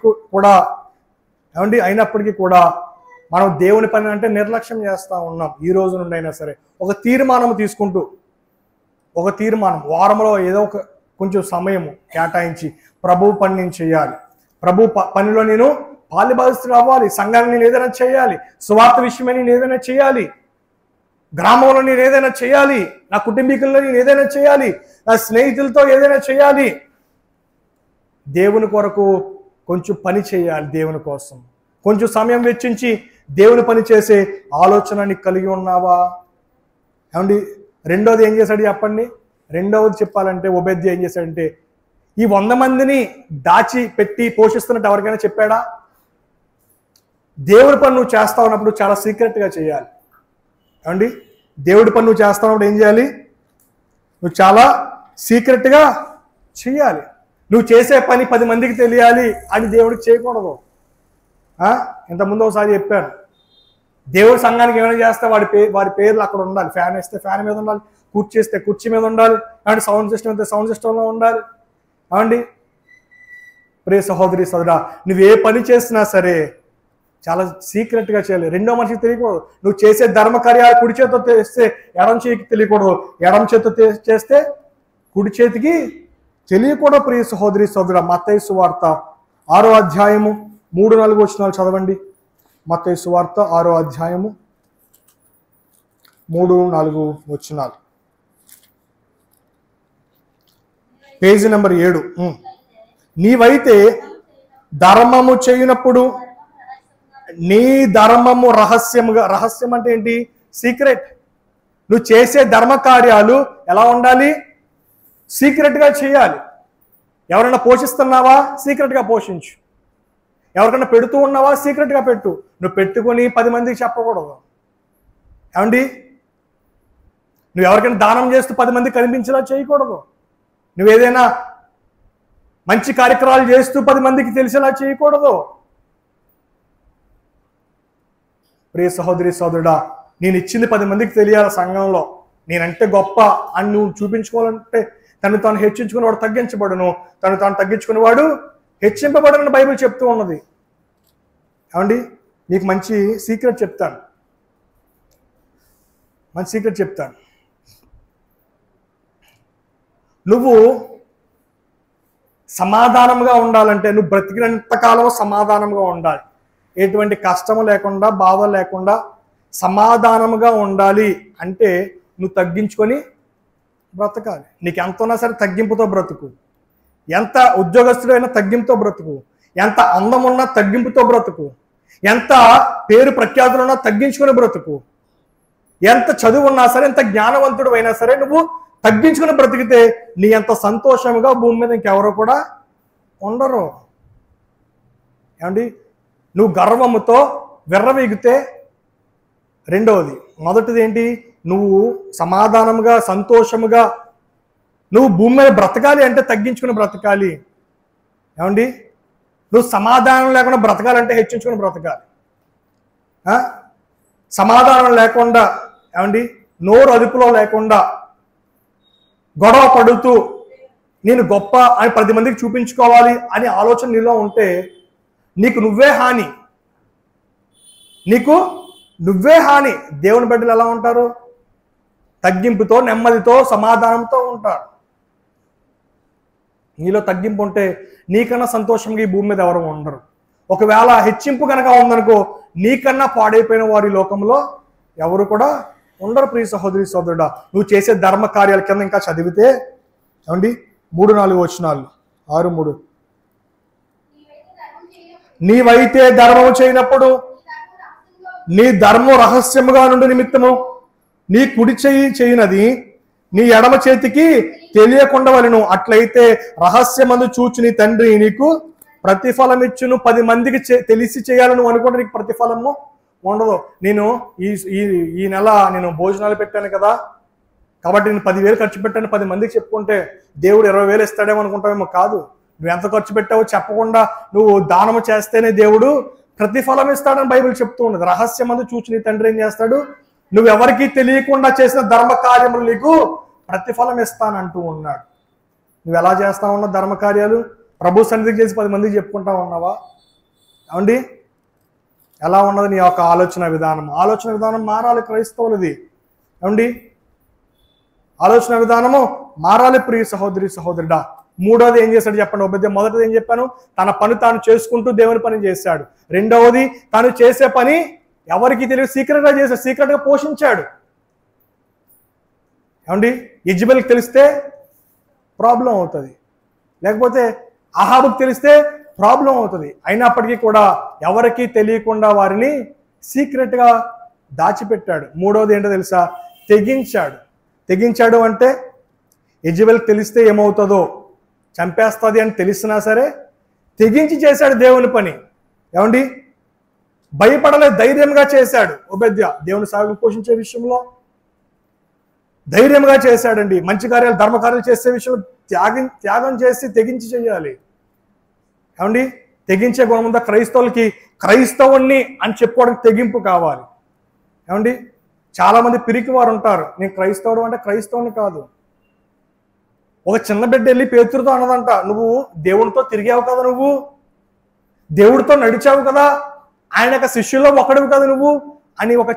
Speaker 1: కూడా మనం దేవుని పని అంటే నిర్లక్ష్యం చేస్తూ ఉన్నాం. ఈ రోజు నుండి అయినా సరే ఒక తీర్మానం తీసుకుంటూ, ఒక తీర్మానం వారంలో ఏదో ఒక కొంచెం సమయము కేటాయించి ప్రభు పని నేను చేయాలి, ప్రభు పనిలో నేను పాలిభాగస్తుడు అవ్వాలి, సంఘాన్ని నేను ఏదైనా చేయాలి, సువార్త విషయమే నేను ఏదైనా చేయాలి, గ్రామంలో నేను ఏదైనా చేయాలి, నా కుటుంబీకుల్లో నేను ఏదైనా చేయాలి, నా స్నేహితులతో ఏదైనా చేయాలి. దేవుని కొరకు కొంచెం పని చేయాలి. దేవుని కోసం కొంచెం సమయం వెచ్చించి దేవుని పని చేసే ఆలోచన నీకు కలిగి ఉన్నావా? ఏమండి, రెండోది ఏం చేశాడు చెప్పండి? రెండవది చెప్పాలంటే ఓబేద్య ఏం చేశాడంటే, ఈ 100 మందిని దాచి పెట్టి పోషిస్తున్నట్టు ఎవరికైనా చెప్పాడా? దేవుడి పని నువ్వు చేస్తా ఉన్నప్పుడు చాలా సీక్రెట్గా చేయాలి. ఏమండి, దేవుడి పని నువ్వు చేస్తా ఉన్నప్పుడు ఏం చేయాలి? నువ్వు చాలా సీక్రెట్గా చేయాలి. నువ్వు చేసే పని 10 మందికి తెలియాలి అని దేవుడికి చేయకూడదు. ఇంతకుముందు ఒకసారి చెప్పాను, దేవుడి సంఘానికి ఏమైనా చేస్తే వారి పేర్లు అక్కడ ఉండాలి. ఫ్యాన్ వేస్తే ఫ్యాన్ మీద ఉండాలి, కుర్చీ వేస్తే కుర్చీ మీద ఉండాలి, అండ్ సౌండ్ సిస్టమ్ అయితే సౌండ్ సిస్టంలో ఉండాలి. అవండి ప్రియ సహోదరి సోదరా, నువ్వు ఏ పని చేసినా సరే చాలా సీక్రెట్గా చేయాలి. రెండో మనిషికి తెలియకూడదు. నువ్వు చేసే ధర్మ కార్యాలు కుడి చేతితో చేస్తే ఎడం చేతికి తెలియకూడదు, ఎడం చేతితో చేస్తే కుడి చేతికి తెలియకూడదు. ప్రియ సహోదరి సోదరా, మత్తయి సువార్త 6వ అధ్యాయము 3-4 వచనాలు చదవండి. మత్తయి సువార్త 6వ అధ్యాయము 3-4 వచనాలు. Page number 7. నీవైతే ధర్మము చేయనప్పుడు నీ ధర్మము రహస్యం అంటే ఏంటి? సీక్రెట్. నువ్వు చేసే ధర్మ కార్యాలు ఎలా ఉండాలి? సీక్రెట్గా చేయాలి. ఎవరైనా పోషిస్తున్నావా? సీక్రెట్గా పోషించు. ఎవరికైనా పెడుతూ ఉన్నావా? సీక్రెట్గా పెట్టు. నువ్వు పెట్టుకొని 10 మందికి చెప్పకూడదు. ఏమండి? నువ్వు ఎవరికైనా దానం చేస్తూ 10 మందికి కనిపించేలా చేయకూడదు. నువ్వు ఏదైనా మంచి కార్యక్రమాలు చేస్తూ 10 మందికి తెలిసేలా చేయకూడదు. ప్రియ సహోదరి సహోదరుడా, నేను ఇచ్చింది 10 మందికి తెలియాలి. సంఘంలో నేనంటే గొప్ప అని నువ్వు చూపించుకోవాలంటే తను తాను హెచ్చించుకునేవాడు తగ్గించబడును, తను తాను తగ్గించుకునేవాడు హెచ్చింపబడని బైబిల్ చెప్తూ ఉన్నది. ఏమండి? నీకు మంచి సీక్రెట్ చెప్తాను. నువ్వు సమాధానంగా ఉండాలంటే నువ్వు బ్రతికినంతకాలం సమాధానంగా ఉండాలి. ఎటువంటి కష్టము లేకుండా, బాధ లేకుండా సమాధానముగా ఉండాలి అంటే నువ్వు తగ్గించుకొని బ్రతకాలి. నీకు ఎంత ఉన్నా సరే తగ్గింపుతో బ్రతుకు. ఎంత ఉద్యోగస్తుడైనా తగ్గింపుతో బ్రతుకు. ఎంత అందం ఉన్నా తగ్గింపుతో బ్రతుకు. ఎంత పేరు ప్రఖ్యాతులున్నా తగ్గించుకొని బ్రతుకు. ఎంత చదువు ఉన్నా సరే, ఎంత జ్ఞానవంతుడు అయినా సరే నువ్వు తగ్గించుకుని బ్రతికితే నీ అంత సంతోషంగా భూమి మీద ఇంకెవరో కూడా ఉండరు. ఏమండి? నువ్వు గర్వముతో విర్రవీగితే రెండవది. మొదటిది ఏంటి? నువ్వు సమాధానముగా సంతోషముగా నువ్వు భూమి మీద బ్రతకాలి అంటే తగ్గించుకుని బ్రతకాలి. ఏమండి? నువ్వు సమాధానం లేకుండా బ్రతకాలంటే హెచ్చించుకుని బ్రతకాలి. సమాధానం లేకుండా, ఏమండి, నోరు అదుపులో లేకుండా గొడవ పడుతూ నేను గొప్ప అని 10 మందికి చూపించుకోవాలి అని ఆలోచన నీలో ఉంటే నీకు నువ్వే హాని. దేవుని బిడ్డలు ఎలా ఉంటారు? తగ్గింపుతో, నెమ్మదితో, సమాధానంతో ఉంటారు. నీలో తగ్గింపు ఉంటే నీకన్నా సంతోషంగా ఈ భూమి మీద ఎవరు ఉండరు. ఒకవేళ హెచ్చింపు కనుక ఉందనుకో, నీకన్నా పాడైపోయిన వారి లోకంలో ఎవరు కూడా ఉండరు. ప్రియ సహోదరి సహోదరుడా, నువ్వు చేసే ధర్మ కార్యాల కింద ఇంకా చదివితే ఏమండి 3-4 వచనాలు 6-3 నీవైతే ధర్మము చేయనప్పుడు నీ ధర్మం రహస్యముగా నుండి నిమిత్తము నీ కుడి చెయ్యి చేయనది నీ ఎడమ చేతికి తెలియకుండా వలెను. అట్లయితే రహస్యమందు చూచి నీ తండ్రి నీకు ప్రతిఫలం ఇచ్చును. 10 మందికి తెలిసి చేయాలని నువ్వు అనుకుంటే నీకు ప్రతిఫలము ఉండదు. నేను ఈ నెల నేను భోజనాలు పెట్టాను కదా, కాబట్టి నేను 10,000 ఖర్చు పెట్టాను 10 మందికి చెప్పుకుంటే దేవుడు 20,000 ఇస్తాడేమో అనుకుంటావేమో. కాదు. నువ్వు ఎంత ఖర్చు పెట్టావో చెప్పకుండా నువ్వు దానము చేస్తేనే దేవుడు ప్రతిఫలం ఇస్తాడని బైబిల్ చెప్తూ ఉన్నది. రహస్యమందు చూచి నీ తండ్రి ఏం చేస్తాడు? నువ్వెవరికి తెలియకుండా చేసిన ధర్మ కార్యములు నీకు ప్రతిఫలం ఇస్తానంటూ ఉన్నాడు. నువ్వు ఎలా చేస్తా ఉన్నావు ధర్మ కార్యాలు? ప్రభు సన్నిధికి చేసి 10 మందికి చెప్పుకుంటా ఉన్నావా? ఏమండి? ఎలా ఉన్నది నీ యొక్క ఆలోచన విధానం మారాలి. క్రైస్తవులది. ఏమండి? ఆలోచన విధానము మారాలి. ప్రియ సహోదరి సహోదరుడా, మూడోది ఏం చేశాడు చెప్పండి? ఉపదేశం. మొదటిది ఏం చెప్పాను? తన పని తాను చేసుకుంటూ దేవుని పని చేశాడు. రెండవది, తను చేసే పని ఎవరికి తెలియదు, సీక్రెట్గా చేశాడు, సీక్రెట్గా పోషించాడు. ఏమండి? యెజబెల్కి తెలిస్తే ప్రాబ్లం అవుతుంది, లేకపోతే అహాబుకి తెలిస్తే ప్రాబ్లం అవుతుంది. అయినప్పటికీ కూడా ఎవరికి తెలియకుండా వారిని సీక్రెట్గా దాచిపెట్టాడు. మూడవది ఏంటో తెలుసా? తెగించాడు అంటే యెజబెల్కి తెలిస్తే ఏమవుతుందో, చంపేస్తుంది అని తెలిసినా సరే తెగించి చేశాడు దేవుని పని. ఏమండి? భయపడలేదు, ధైర్యంగా చేశాడు. ఓబేద్యా దేవుని సాగు పోషించే విషయంలో ధైర్యంగా చేశాడండి. మంచి కార్యాలు, ధర్మకార్యాలు చేసే విషయంలో త్యాగం చేసి తెగించి చేయాలి. ఏమండి? తెగించే గుణం ఉందా క్రైస్తవులకి? క్రైస్తవుణ్ణి అని చెప్పుకోవడానికి తెగింపు కావాలి. ఏమండి? చాలా మంది పిరికి వారు ఉంటారు. నేను క్రైస్తవుడు అంటే క్రైస్తవుని కాదు. ఒక చిన్న బిడ్డ వెళ్ళి పేతురుతో అన్నదంట, నువ్వు దేవుడితో తిరిగావు కదా, నువ్వు దేవుడితో నడిచావు కదా, ఆయన యొక్క శిష్యుల్లో ఒకడివి కదా నువ్వు అని ఒక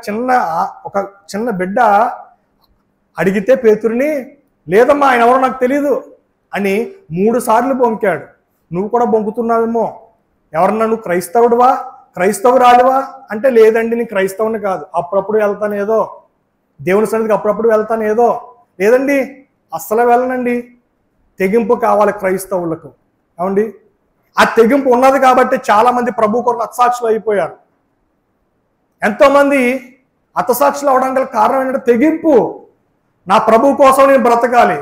Speaker 1: చిన్న బిడ్డ అడిగితే పేతురుని, లేదమ్మా ఆయన ఎవరో నాకు తెలియదు అని 3 సార్లు బొంకాడు. నువ్వు కూడా బొంకుతున్నావేమో. ఎవరన్నా నువ్వు క్రైస్తవుడువా, క్రైస్తవురాలువా అంటే లేదండి నేను క్రైస్తవుని కాదు, అప్పుడప్పుడు వెళ్తాను ఏదో, దేవుని సన్నిధికి అప్పుడప్పుడు వెళ్తాను ఏదో, లేదండి అస్సలు వెళ్ళనండి. తెగింపు కావాలి క్రైస్తవులకు. ఏమండి, ఆ తెగింపు ఉన్నది కాబట్టి చాలామంది ప్రభు కొరకు హతసాక్షులు అయిపోయారు. ఎంతోమంది హతసాక్షులు అవడానికి గల కారణం ఏంటంటే తెగింపు. నా ప్రభు కోసం నేను బ్రతకాలి,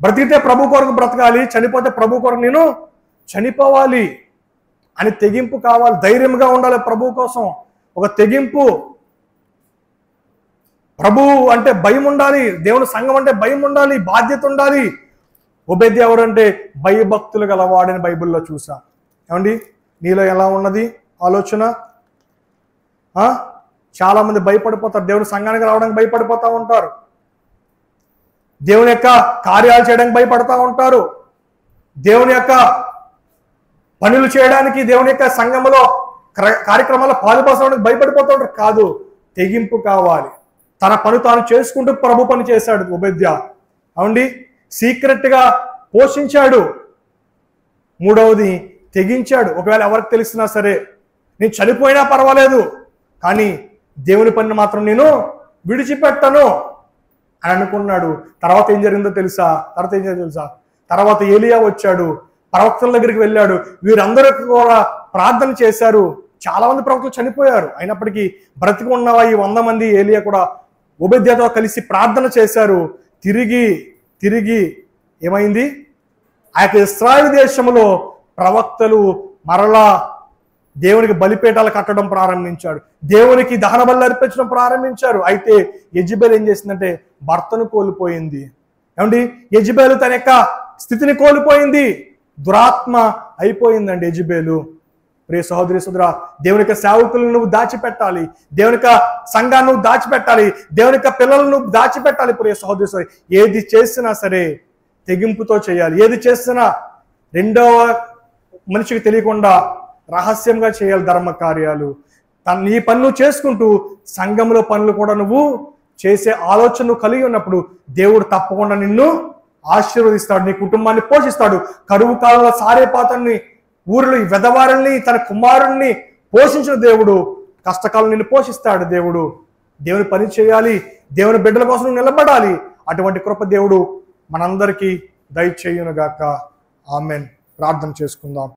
Speaker 1: బ్రతికితే ప్రభు కొరకు బ్రతకాలి, చనిపోతే ప్రభు కొరకు నేను చనిపోవాలి అని తెగింపు కావాలి. ధైర్యంగా ఉండాలి ప్రభు కోసం, ఒక తెగింపు. ప్రభు అంటే భయం ఉండాలి, దేవుని సంఘం అంటే భయం ఉండాలి, బాధ్యత ఉండాలి. ఒబేద్య ఎవరంటే భయభక్తులు గలవాడని బైబిల్లో చూసా. ఏమండి, నీలో ఎలా ఉన్నది ఆలోచన? చాలా మంది భయపడిపోతారు, దేవుని సంఘానికి రావడానికి భయపడిపోతూ ఉంటారు, దేవుని యొక్క కార్యాలు చేయడానికి భయపడతా ఉంటారు, దేవుని యొక్క పనులు చేయడానికి, దేవుని యొక్క సంఘంలో కార్యక్రమాల్లో పాలుపరచడానికి భయపడిపోతూ ఉంటారు. కాదు, తెగింపు కావాలి. తన పని తాను చేసుకుంటూ ప్రభు పని చేశాడు ఒబేద్య. అవునండి, సీక్రెట్గా పోషించాడు. మూడవది తెగించాడు. ఒకవేళ ఎవరికి తెలిసినా సరే నేను చనిపోయినా పర్వాలేదు, కానీ దేవుని పనిని మాత్రం నేను విడిచిపెట్టను అని అనుకున్నాడు. తర్వాత ఏం జరిగిందో తెలుసా? తర్వాత ఏలియా వచ్చాడు, ప్రవక్తల దగ్గరికి వెళ్ళాడు. వీరందరూ కూడా ప్రార్థన చేశారు. చాలా మంది ప్రవక్తలు చనిపోయారు, అయినప్పటికీ బ్రతికి ఉన్న ఈ 100 మంది ఏలియా కూడా ఒబేద్యతో కలిసి ప్రార్థన చేశారు. తిరిగి ఏమైంది? ఆ యొక్క ఇశ్రాయేలు దేశంలో ప్రవక్తలు మరలా దేవునికి బలిపీఠాలు కట్టడం ప్రారంభించాడు, దేవునికి దహన బలి అర్పించడం ప్రారంభించారు. అయితే యెజబెల్ ఏం చేసిందంటే భర్తను కోల్పోయింది. ఏమండి, యెజబెల్ తన యొక్క స్థితిని కోల్పోయింది, దురాత్మ అయిపోయిందండి యెజబెలు. ప్రియ సహోదరి సోదరా, దేవుని యొక్క సేవకులను నువ్వు దాచిపెట్టాలి, దేవుని యొక్క సంఘాన్ని నువ్వు దాచిపెట్టాలి, దేవుని యొక్క పిల్లలను నువ్వు దాచిపెట్టాలి. ప్రియ సహోదరి సోదరి, ఏది చేసినా సరే తెగింపుతో చేయాలి. ఏది చేసినా రెండవ మనిషికి తెలియకుండా రహస్యంగా చేయాలి ధర్మ కార్యాలు. నీ పనులు చేసుకుంటూ సంఘంలో పనులు కూడా నువ్వు చేసే ఆలోచన నువ్వు కలిగి ఉన్నప్పుడు దేవుడు తప్పకుండా నిన్ను ఆశీర్వదిస్తాడు, నీ కుటుంబాన్ని పోషిస్తాడు. కరువు కాలంలో సారేపాతాన్ని, ఊరిలో వెదవారిని, తన కుమారుణ్ణి పోషించిన దేవుడు కష్టకాలం నిన్ను పోషిస్తాడు. దేవుని పని చేయాలి, దేవుని బిడ్డల కోసం నువ్వు నిలబడాలి. అటువంటి కృప దేవుడు మనందరికీ దయచేయునుగాక. ఆమెన్. ప్రార్థన చేసుకుందాం.